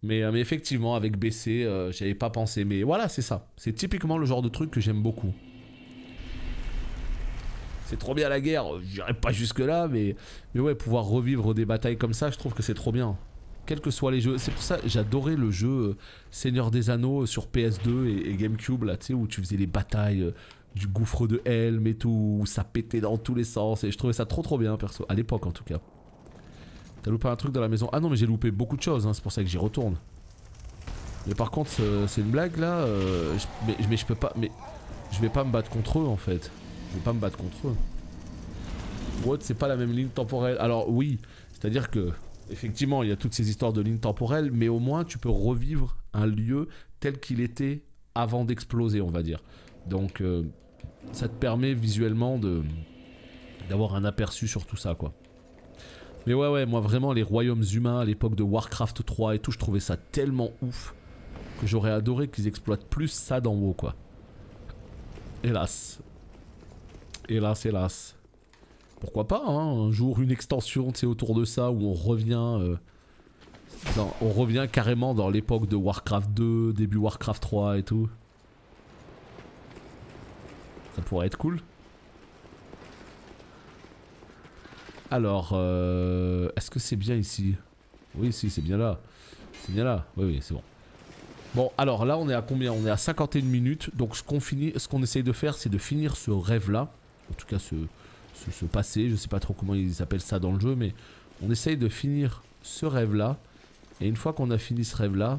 Mais effectivement, avec BC, j'avais pas pensé. Mais voilà, c'est ça. C'est typiquement le genre de truc que j'aime beaucoup. C'est trop bien la guerre, j'irai pas jusque là, mais ouais, pouvoir revivre des batailles comme ça, je trouve que c'est trop bien. Quels que soient les jeux, c'est pour ça que j'adorais le jeu Seigneur des Anneaux sur PS2 et GameCube, là, tu sais, où tu faisais les batailles du gouffre de Helm et tout, où ça pétait dans tous les sens, et je trouvais ça trop bien, perso, à l'époque en tout cas. T'as loupé un truc dans la maison? Ah non, mais j'ai loupé beaucoup de choses, hein, c'est pour ça que j'y retourne. Mais par contre, c'est une blague là, mais je peux pas, mais je vais pas me battre contre eux en fait. Je vais pas me battre contre eux. What, c'est pas la même ligne temporelle. Alors oui, c'est-à-dire que effectivement, il y a toutes ces histoires de lignes temporelles, mais au moins tu peux revivre un lieu tel qu'il était avant d'exploser, on va dire. Donc ça te permet visuellement d'avoir un aperçu sur tout ça, quoi. Mais ouais, moi vraiment les royaumes humains à l'époque de Warcraft 3 et tout, je trouvais ça tellement ouf que j'aurais adoré qu'ils exploitent plus ça d'en haut, quoi. Hélas. Hélas. Pourquoi pas, hein, un jour une extension, tu sais, autour de ça, où on revient carrément dans l'époque de Warcraft 2, début Warcraft 3 et tout. Ça pourrait être cool. Alors, est-ce que c'est bien ici? Oui, si, c'est bien là. C'est bien là, oui, c'est bon. Bon, alors là, on est à combien? On est à 51 minutes, donc ce qu'on essaye de faire, c'est de finir ce rêve-là. En tout cas, ce passé, je sais pas trop comment ils appellent ça dans le jeu, mais on essaye de finir ce rêve-là. Et une fois qu'on a fini ce rêve-là,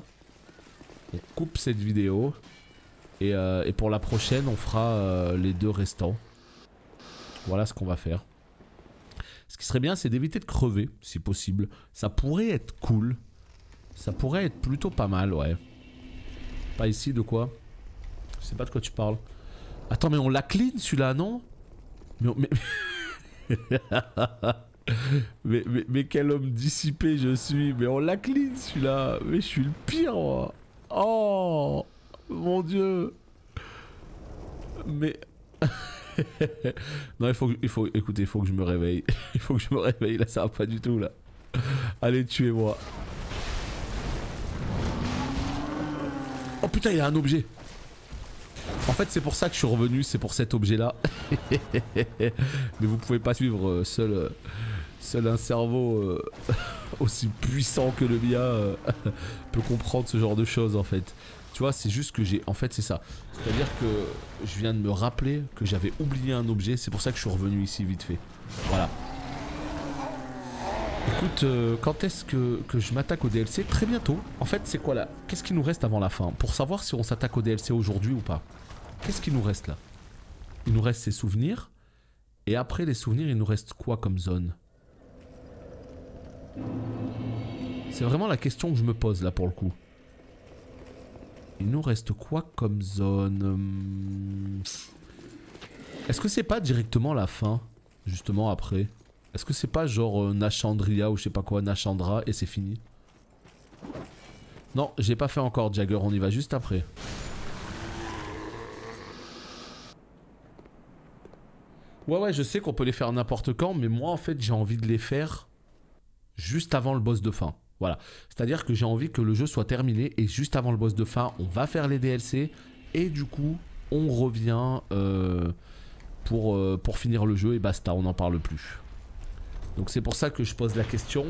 on coupe cette vidéo. Et pour la prochaine, on fera les deux restants. Voilà ce qu'on va faire. Ce qui serait bien, c'est d'éviter de crever, si possible. Ça pourrait être cool. Ça pourrait être plutôt pas mal, ouais. Pas ici, de quoi? Je sais pas de quoi tu parles. Attends, mais on l'a clean, celui-là, non? Mais quel homme dissipé je suis. Mais on l'a clean, celui-là. Mais je suis le pire, moi. Oh, mon Dieu. Mais... non, écoutez, il faut que je me réveille. Il faut que je me réveille, là, ça va pas du tout, là. Allez, tuez-moi. Oh putain, il y a un objet. En fait, c'est pour ça que je suis revenu, c'est pour cet objet-là. Mais vous pouvez pas suivre seul un cerveau aussi puissant que le mien peut comprendre ce genre de choses, en fait. Tu vois, c'est juste que j'ai... En fait, c'est ça. C'est-à-dire que je viens de me rappeler que j'avais oublié un objet. C'est pour ça que je suis revenu ici vite fait. Voilà. Écoute, quand est-ce que je m'attaque au DLC? Très bientôt. En fait, c'est quoi là? Qu'est-ce qui nous reste avant la fin? Pour savoir si on s'attaque au DLC aujourd'hui ou pas. Qu'est-ce qui nous reste là? Il nous reste ces souvenirs. Et après les souvenirs, il nous reste quoi comme zone? C'est vraiment la question que je me pose là pour le coup. Il nous reste quoi comme zone? Est-ce que c'est pas directement la fin? Justement après? Est-ce que c'est pas genre Nashandria ou je sais pas quoi, Nashandra et c'est fini? Non, j'ai pas fait encore Jagger, on y va juste après. Ouais, je sais qu'on peut les faire n'importe quand, mais moi en fait j'ai envie de les faire juste avant le boss de fin. Voilà, c'est-à-dire que j'ai envie que le jeu soit terminé et juste avant le boss de fin, on va faire les DLC et du coup, on revient pour finir le jeu et basta, on n'en parle plus. Donc c'est pour ça que je pose la question.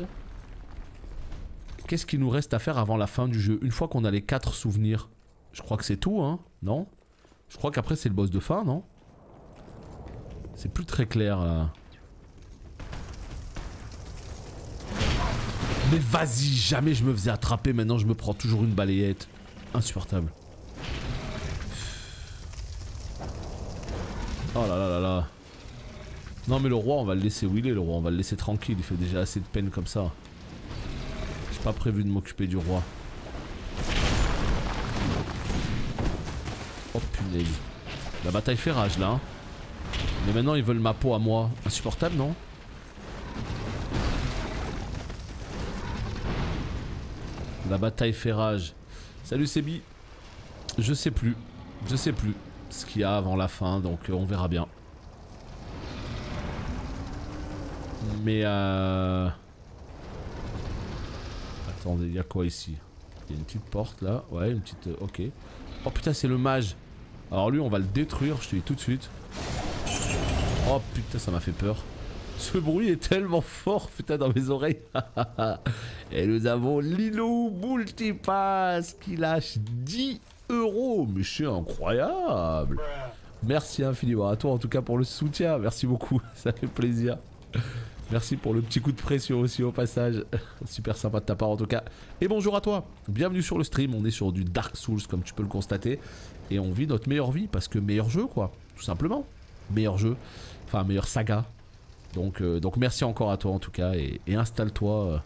Qu'est-ce qu'il nous reste à faire avant la fin du jeu? Une fois qu'on a les 4 souvenirs, je crois que c'est tout, hein? Non? Je crois qu'après c'est le boss de fin, non? C'est plus très clair là. Mais vas-y, jamais je me faisais attraper, maintenant je me prends toujours une balayette. Insupportable. Oh là là là là. Non mais le roi on va le laisser où il est, le roi on va le laisser tranquille, il fait déjà assez de peine comme ça. J'ai pas prévu de m'occuper du roi. Oh punaise. La bataille fait rage là hein. Mais maintenant ils veulent ma peau à moi. Insupportable non? La bataille fait rage. Salut Sébi. Je sais plus. Je sais plus ce qu'il y a avant la fin, donc on verra bien. Mais attendez, il y a quoi ici? Il y a une petite porte là. Ouais, une petite... ok. Oh putain, c'est le mage. Alors lui, on va le détruire, je te dis tout de suite. Oh putain, ça m'a fait peur. Ce bruit est tellement fort, putain, dans mes oreilles. Et nous avons Lilou Multipass qui lâche 10 €. Mais c'est incroyable. Merci infiniment à toi en tout cas pour le soutien. Merci beaucoup, ça fait plaisir. Merci pour le petit coup de pression aussi au passage. Super sympa de ta part en tout cas. Et bonjour à toi. Bienvenue sur le stream. On est sur du Dark Souls comme tu peux le constater. Et on vit notre meilleure vie parce que meilleur jeu quoi. Tout simplement. Meilleur jeu. Enfin meilleure saga. Donc merci encore à toi en tout cas. Et installe-toi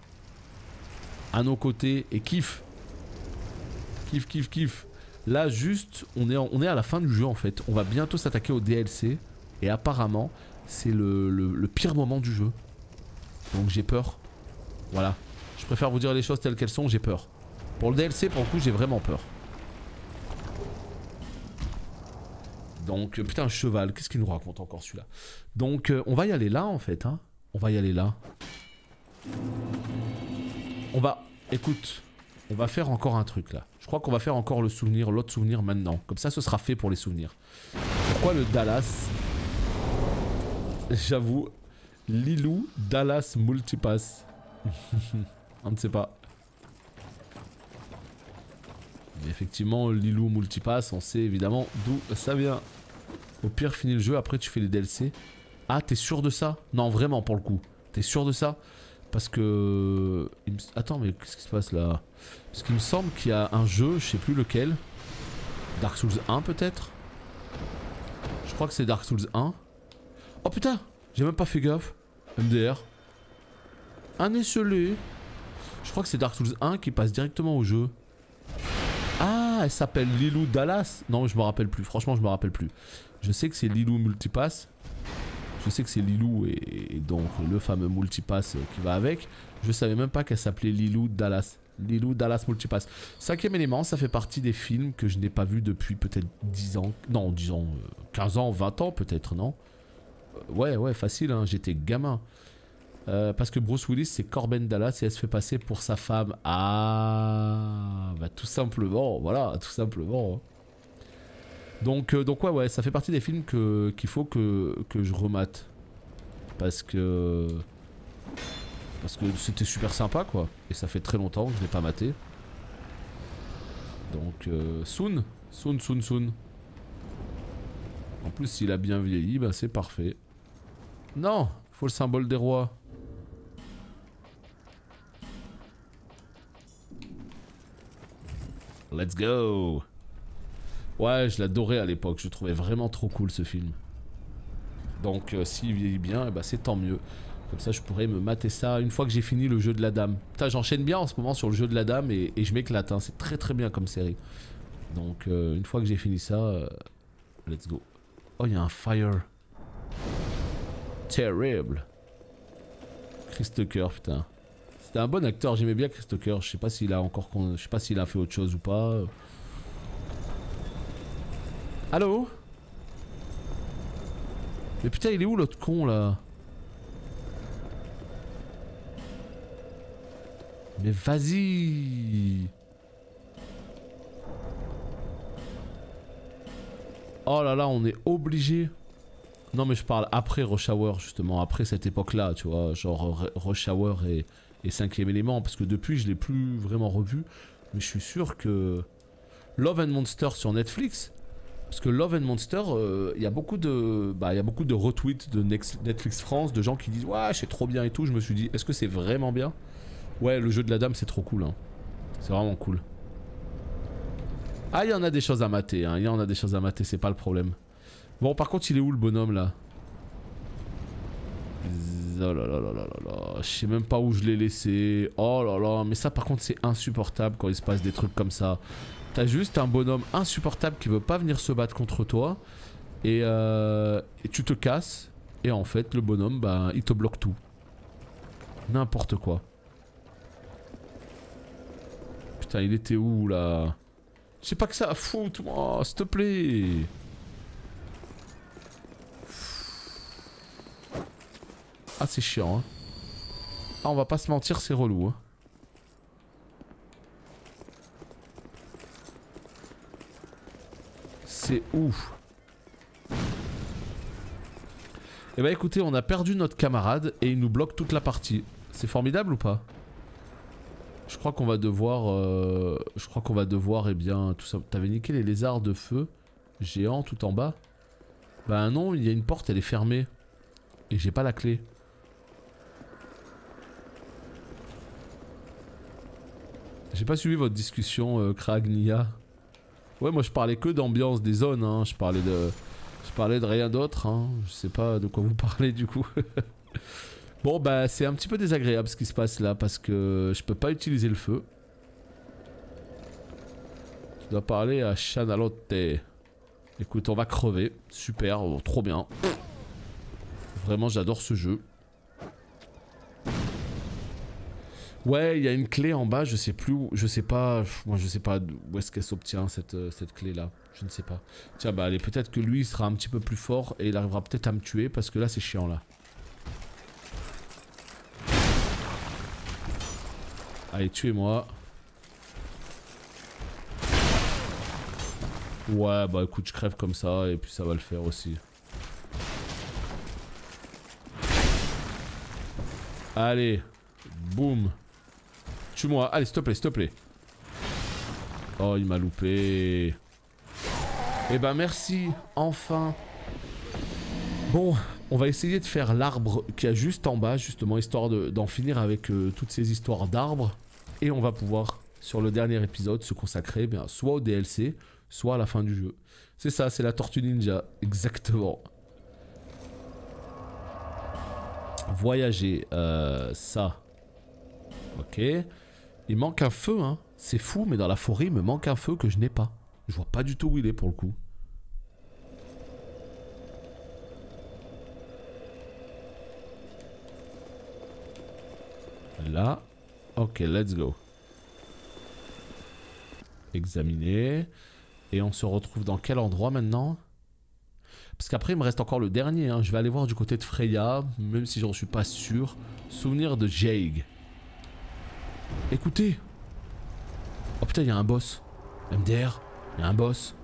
à nos côtés et kiffe. Kiffe. Là juste on est à la fin du jeu en fait. On va bientôt s'attaquer au DLC. Et apparemment c'est le pire moment du jeu. Donc j'ai peur. Voilà. Je préfère vous dire les choses telles qu'elles sont, j'ai peur. Pour le DLC, pour le coup, j'ai vraiment peur. Donc, putain, un cheval. Qu'est-ce qu'il nous raconte encore celui-là? Donc, on va y aller là, en fait. Hein. On va y aller là. On va... Écoute, on va faire encore un truc, là. Je crois qu'on va faire encore le souvenir, l'autre souvenir maintenant. Comme ça, ce sera fait pour les souvenirs. Pourquoi le Dallas? J'avoue... Lilou Dallas Multipass. On ne sait pas. Mais effectivement, Lilou Multipass, on sait évidemment d'où ça vient. Au pire, finis le jeu, après tu fais les DLC. Ah, t'es sûr de ça? Non, vraiment, pour le coup. T'es sûr de ça? Parce que... Attends, mais qu'est-ce qui se passe là? Parce qu'il me semble qu'il y a un jeu, je sais plus lequel. Dark Souls 1 peut-être? Je crois que c'est Dark Souls 1. Oh putain! J'ai même pas fait gaffe. MDR. Un esselé. Je crois que c'est Dark Souls 1 qui passe directement au jeu. Ah, elle s'appelle Lilou Dallas. Non, je me rappelle plus. Franchement, je me rappelle plus. Je sais que c'est Lilou Multipass. Je sais que c'est Lilou et donc le fameux Multipass qui va avec. Je savais même pas qu'elle s'appelait Lilou Dallas. Lilou Dallas Multipass. 5e élément, ça fait partie des films que je n'ai pas vu depuis peut-être 10 ans. Non, disons 15 ans, 20 ans peut-être, non? Ouais, facile, hein, j'étais gamin. Parce que Bruce Willis, c'est Corbin Dallas et elle se fait passer pour sa femme. Ah, bah tout simplement, voilà, tout simplement. Donc ouais, ça fait partie des films qu'il faut que je remate. Parce que c'était super sympa, quoi. Et ça fait très longtemps que je l'ai pas maté. Donc, soon. En plus, s'il a bien vieilli, bah c'est parfait. Non, faut le symbole des rois. Let's go. Ouais, je l'adorais à l'époque, je trouvais vraiment trop cool ce film. Donc s'il vieillit bien, bah, c'est tant mieux. Comme ça je pourrais me mater ça une fois que j'ai fini le jeu de la dame. Putain, j'enchaîne bien en ce moment sur le jeu de la dame et je m'éclate, hein. C'est très bien comme série. Donc une fois que j'ai fini ça, let's go. Oh, il y a un fire. Terrible. Chris Tucker, putain. C'était un bon acteur, j'aimais bien Chris Tucker. Je sais pas s'il a encore... Je sais pas s'il a fait autre chose ou pas. Allô? Mais putain, il est où l'autre con là? Mais vas-y! Oh là là, on est obligé. Non mais je parle après Rush Hour justement, après cette époque-là, tu vois, genre Rush Hour et 5e élément, parce que depuis je l'ai plus vraiment revu, mais je suis sûr que Love and Monster sur Netflix, parce que Love and Monster, il y a beaucoup de retweets de Netflix France, de gens qui disent ouais c'est trop bien et tout, je me suis dit est-ce que c'est vraiment bien? Ouais, le jeu de la dame c'est trop cool, hein. C'est vraiment cool. Ah, il y en a des choses à mater, hein. Il y en a des choses à mater, c'est pas le problème. Bon, par contre, il est où le bonhomme là? Oh là là là là là là. Je sais même pas où je l'ai laissé. Oh là là, mais ça par contre c'est insupportable quand il se passe des trucs comme ça. T'as juste un bonhomme insupportable qui veut pas venir se battre contre toi. Et tu te casses. Et en fait, le bonhomme, bah, il te bloque tout. N'importe quoi. Putain, il était où là? J'ai pas que ça à foutre, moi, s'il te plaît. Ah, c'est chiant, hein. Ah, on va pas se mentir, c'est relou, hein. C'est ouf. Eh bah écoutez, on a perdu notre camarade et il nous bloque toute la partie. C'est formidable ou pas? Je crois qu'on va devoir... eh bien, tout ça... T'avais niqué les lézards de feu géants tout en bas? Bah non, il y a une porte, elle est fermée. Et j'ai pas la clé. J'ai pas suivi votre discussion, Kragnia. Ouais, moi je parlais que d'ambiance des zones, hein. Je parlais de rien d'autre, hein. Je sais pas de quoi vous parlez du coup. Bon bah c'est un petit peu désagréable ce qui se passe là parce que je peux pas utiliser le feu. Je dois parler à Chanalotte. Écoute, on va crever. Super, oh, trop bien. Vraiment j'adore ce jeu. Ouais, il y a une clé en bas, je sais plus où, je sais pas, moi je sais pas où est-ce qu'elle s'obtient cette clé là, je ne sais pas. Tiens bah allez, peut-être que lui il sera un petit peu plus fort et il arrivera peut-être à me tuer parce que là c'est chiant là. Allez, tuez-moi. Ouais bah écoute, je crève comme ça et puis ça va le faire aussi. Allez, boum. Tue-moi, allez s'il te plaît, s'il te plaît. Oh il m'a loupé. Eh ben merci, enfin. Bon, on va essayer de faire l'arbre qui a juste en bas, justement, histoire d'en finir avec toutes ces histoires d'arbres. Et on va pouvoir, sur le dernier épisode, se consacrer bien, soit au DLC, soit à la fin du jeu. C'est ça, c'est la Tortue Ninja, exactement. Voyager, ça. Ok. Il manque un feu, hein. C'est fou, mais dans la forêt, il me manque un feu que je n'ai pas. Je vois pas du tout où il est pour le coup. Là. Ok, let's go. Examiner. Et on se retrouve dans quel endroit maintenant? Parce qu'après, il me reste encore le dernier. Hein. Je vais aller voir du côté de Freya, même si j'en suis pas sûr. Souvenir de Jade. Écoutez. Oh putain, il y a un boss. MDR, il y a un boss.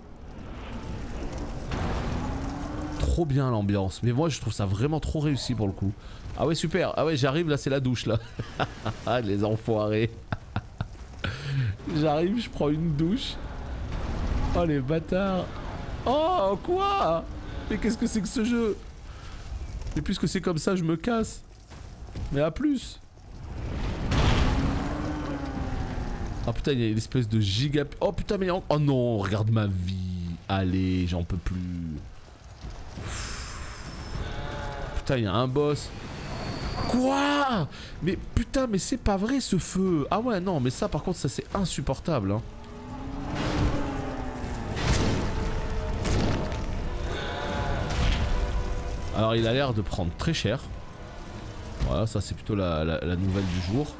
Trop bien l'ambiance. Mais moi, je trouve ça vraiment trop réussi pour le coup. Ah ouais, super. Ah ouais, j'arrive, là, c'est la douche, là. Les enfoirés. J'arrive, je prends une douche. Oh, les bâtards. Oh, quoi? Mais qu'est-ce que c'est que ce jeu? Et puisque c'est comme ça, je me casse. Mais à plus. Oh putain, il y a une espèce de giga... Oh putain, mais... Oh non, regarde ma vie. Allez, j'en peux plus. Putain, il y a un boss. Quoi? Mais putain, mais c'est pas vrai ce feu. Ah ouais, non, mais ça par contre, ça c'est insupportable, hein. Alors il a l'air de prendre très cher. Voilà, ça c'est plutôt la nouvelle du jour.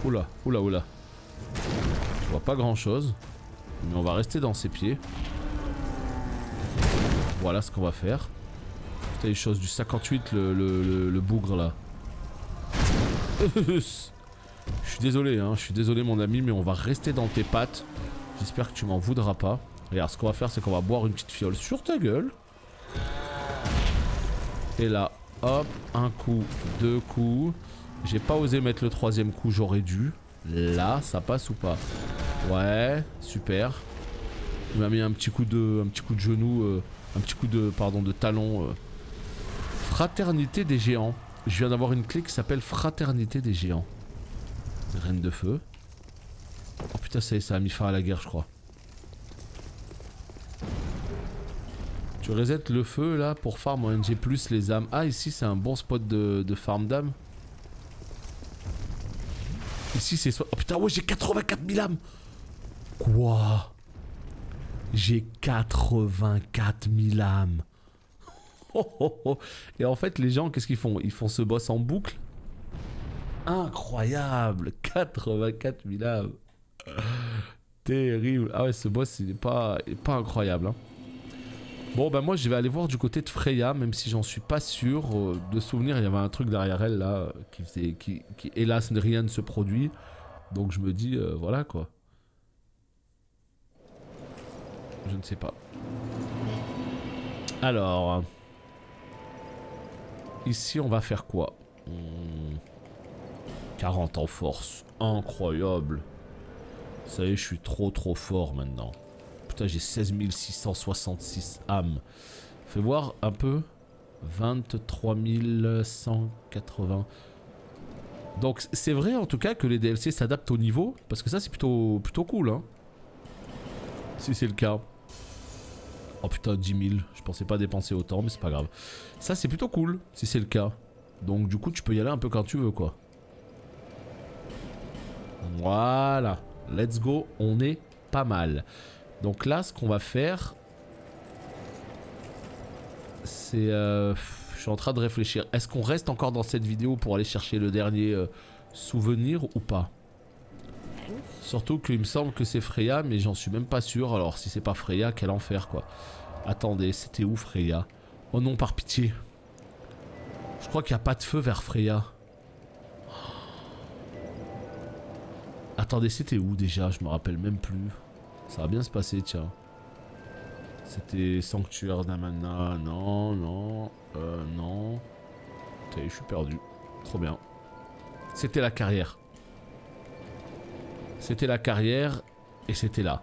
Oula, oula, oula. Je vois pas grand chose. Mais on va rester dans ses pieds. Voilà ce qu'on va faire. Putain, les choses du 58, le bougre là. Je suis désolé, hein, je suis désolé mon ami, mais on va rester dans tes pattes. J'espère que tu m'en voudras pas. Regarde, ce qu'on va faire, c'est qu'on va boire une petite fiole sur ta gueule. Et là, hop, un coup, deux coups. J'ai pas osé mettre le troisième coup, j'aurais dû. Là, ça passe ou pas? Ouais, super. Il m'a mis un petit coup de genou, un petit coup de, pardon, de talon. Fraternité des géants. Je viens d'avoir une clé qui s'appelle Fraternité des géants. Reine de feu. Oh putain, ça a mis fin à la guerre, je crois. Tu reset le feu là pour farm ONG plus les âmes. Ah, ici c'est un bon spot de farm d'âmes. Ici c'est soit... Oh putain, ouais, j'ai 84 000 âmes. Quoi? J'ai 84 000 âmes. Et en fait, les gens, qu'est-ce qu'ils font? Ils font ce boss en boucle. Incroyable. 84 000 âmes. Terrible. Ah ouais, ce boss, il est pas incroyable. Hein. Bon, bah moi, je vais aller voir du côté de Freya, même si j'en suis pas sûr. De souvenir, il y avait un truc derrière elle, là, qui hélas, rien ne se produit. Donc je me dis, voilà, quoi. Je ne sais pas. Alors... Ici, on va faire quoi? 40 en force. Incroyable. Ça y est, je suis trop fort maintenant. Putain, j'ai 16 666 âmes. Fais voir un peu. 23 180. Donc c'est vrai en tout cas que les DLC s'adaptent au niveau. Parce que ça c'est plutôt cool. Hein. Si c'est le cas. Oh putain, 10 000. Je pensais pas dépenser autant, mais c'est pas grave. Ça c'est plutôt cool, si c'est le cas. Donc du coup tu peux y aller un peu quand tu veux quoi. Voilà. Let's go, on est pas mal. Donc là, ce qu'on va faire, c'est... je suis en train de réfléchir. Est-ce qu'on reste encore dans cette vidéo pour aller chercher le dernier souvenir ou pas? Surtout qu'il me semble que c'est Freya, mais j'en suis même pas sûr. Alors si c'est pas Freya, quel enfer quoi. Attendez, c'était où Freya? Oh non, par pitié. Je crois qu'il n'y a pas de feu vers Freya. Attendez, c'était où déjà? Je me rappelle même plus. Ça va bien se passer, tiens. C'était Sanctuaire d'Amana. Non, non. Non. Putain, je suis perdu. Trop bien. C'était la carrière. C'était la carrière. Et c'était là.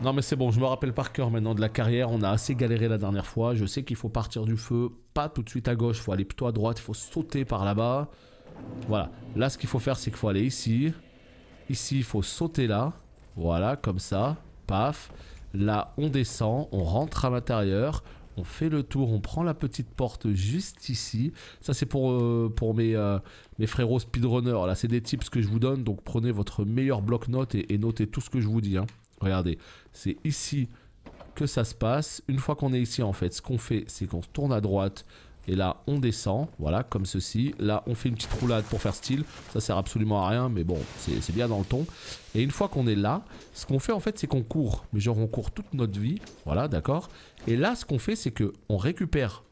Non mais c'est bon, je me rappelle par cœur maintenant de la carrière. On a assez galéré la dernière fois. Je sais qu'il faut partir du feu. Pas tout de suite à gauche. Il faut aller plutôt à droite. Il faut sauter par là-bas. Voilà. Là, ce qu'il faut faire, c'est qu'il faut aller ici. Ici, il faut sauter là. Voilà, comme ça. Paf. Là, on descend. On rentre à l'intérieur. On fait le tour. On prend la petite porte juste ici. Ça, c'est pour mes frérots speedrunners. Là, c'est des tips que je vous donne. Donc, prenez votre meilleur bloc-notes et notez tout ce que je vous dis. Hein. Regardez. C'est ici que ça se passe. Une fois qu'on est ici, en fait, ce qu'on fait, c'est qu'on se tourne à droite. Et là, on descend, voilà, comme ceci. Là, on fait une petite roulade pour faire style. Ça sert absolument à rien, mais bon, c'est bien dans le ton. Et une fois qu'on est là, ce qu'on fait, en fait, c'est qu'on court. Mais genre, on court toute notre vie. Voilà, d'accord. Et là, ce qu'on fait, c'est qu'on récupère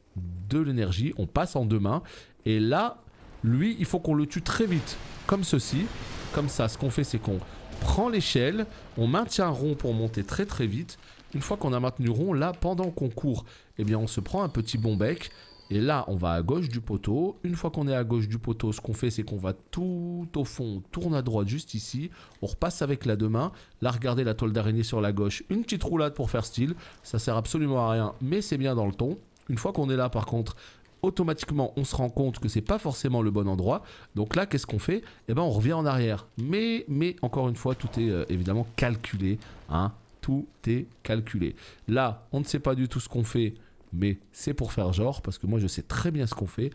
de l'énergie. On passe en deux mains. Et là, lui, il faut qu'on le tue très vite. Comme ceci. Comme ça, ce qu'on fait, c'est qu'on prend l'échelle. On maintient rond pour monter très très vite. Une fois qu'on a maintenu rond, là, pendant qu'on court, eh bien, on se prend un petit bon bec. Et là, on va à gauche du poteau. Une fois qu'on est à gauche du poteau, ce qu'on fait, c'est qu'on va tout au fond, on tourne à droite juste ici. On repasse avec la deux mains. Là, regardez la toile d'araignée sur la gauche. Une petite roulade pour faire style. Ça sert absolument à rien, mais c'est bien dans le ton. Une fois qu'on est là, par contre, automatiquement, on se rend compte que c'est pas forcément le bon endroit. Donc là, qu'est-ce qu'on fait? Eh ben, on revient en arrière. Mais encore une fois, tout est évidemment calculé. Hein, tout est calculé. Là, on ne sait pas du tout ce qu'on fait. Mais c'est pour faire genre, parce que moi je sais très bien ce qu'on fait.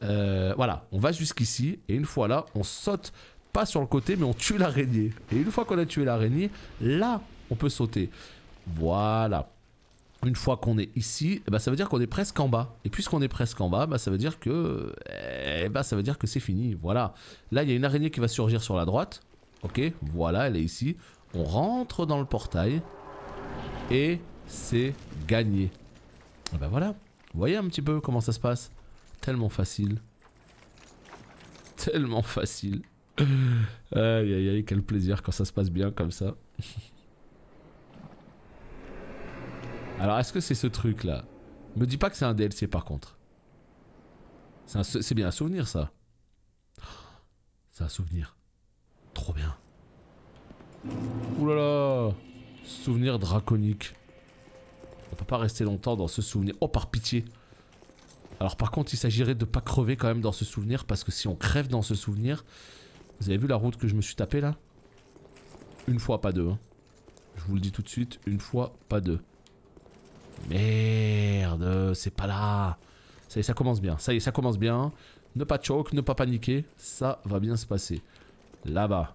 Voilà, on va jusqu'ici, et une fois là, on saute, pas sur le côté, mais on tue l'araignée. Et une fois qu'on a tué l'araignée, là, on peut sauter. Voilà. Une fois qu'on est ici, bah, ça veut dire qu'on est presque en bas. Et puisqu'on est presque en bas, bah, ça veut dire que c'est fini. Voilà. Là, il y a une araignée qui va surgir sur la droite. Ok, voilà, elle est ici. On rentre dans le portail. Et c'est gagné. Et ben voilà, vous voyez un petit peu comment ça se passe? Tellement facile. Tellement facile. Aïe aïe aïe, quel plaisir quand ça se passe bien comme ça. Alors est-ce que c'est ce truc là? Me dis pas que c'est un DLC par contre. C'est bien un souvenir ça. C'est un souvenir. Trop bien. Ouh là là. Souvenir draconique. On peut pas rester longtemps dans ce souvenir. Oh, par pitié. Alors par contre, il s'agirait de pas crever quand même dans ce souvenir. Parce que si on crève dans ce souvenir... Vous avez vu la route que je me suis tapé là? Une fois, pas deux. Hein. Je vous le dis tout de suite. Une fois, pas deux. Merde, c'est pas là. Ça y est, ça commence bien. Ça y est, ça commence bien. Ne pas choke, ne pas paniquer. Ça va bien se passer. Là-bas.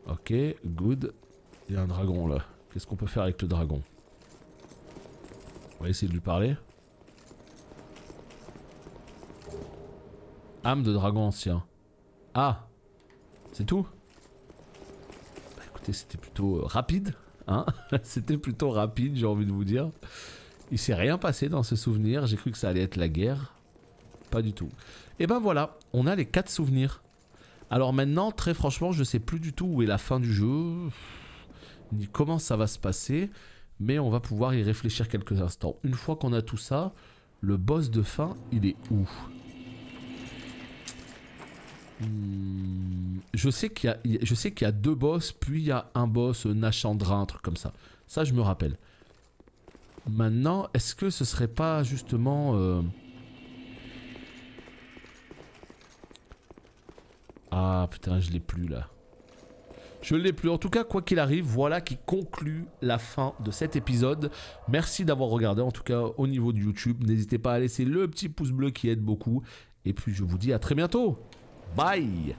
Ok, good. Il y a un dragon là. Qu'est-ce qu'on peut faire avec le dragon? On va essayer de lui parler. Âme de dragon ancien. Ah, c'est tout? Bah écoutez, c'était plutôt rapide, hein. C'était plutôt rapide, j'ai envie de vous dire. Il s'est rien passé dans ce souvenir, j'ai cru que ça allait être la guerre. Pas du tout. Et ben voilà, on a les 4 souvenirs. Alors maintenant, très franchement, je sais plus du tout où est la fin du jeu, ni comment ça va se passer, mais on va pouvoir y réfléchir quelques instants. Une fois qu'on a tout ça, le boss de fin, il est où? Je sais qu'il y a 2 boss, puis il y a un boss Nashandra, un truc comme ça. Ça, je me rappelle. Maintenant, est-ce que ce serait pas justement... Ah putain, je l'ai plus là. Je l'ai plus. En tout cas, quoi qu'il arrive, voilà qui conclut la fin de cet épisode. Merci d'avoir regardé, en tout cas au niveau de YouTube. N'hésitez pas à laisser le petit pouce bleu qui aide beaucoup. Et puis je vous dis à très bientôt. Bye!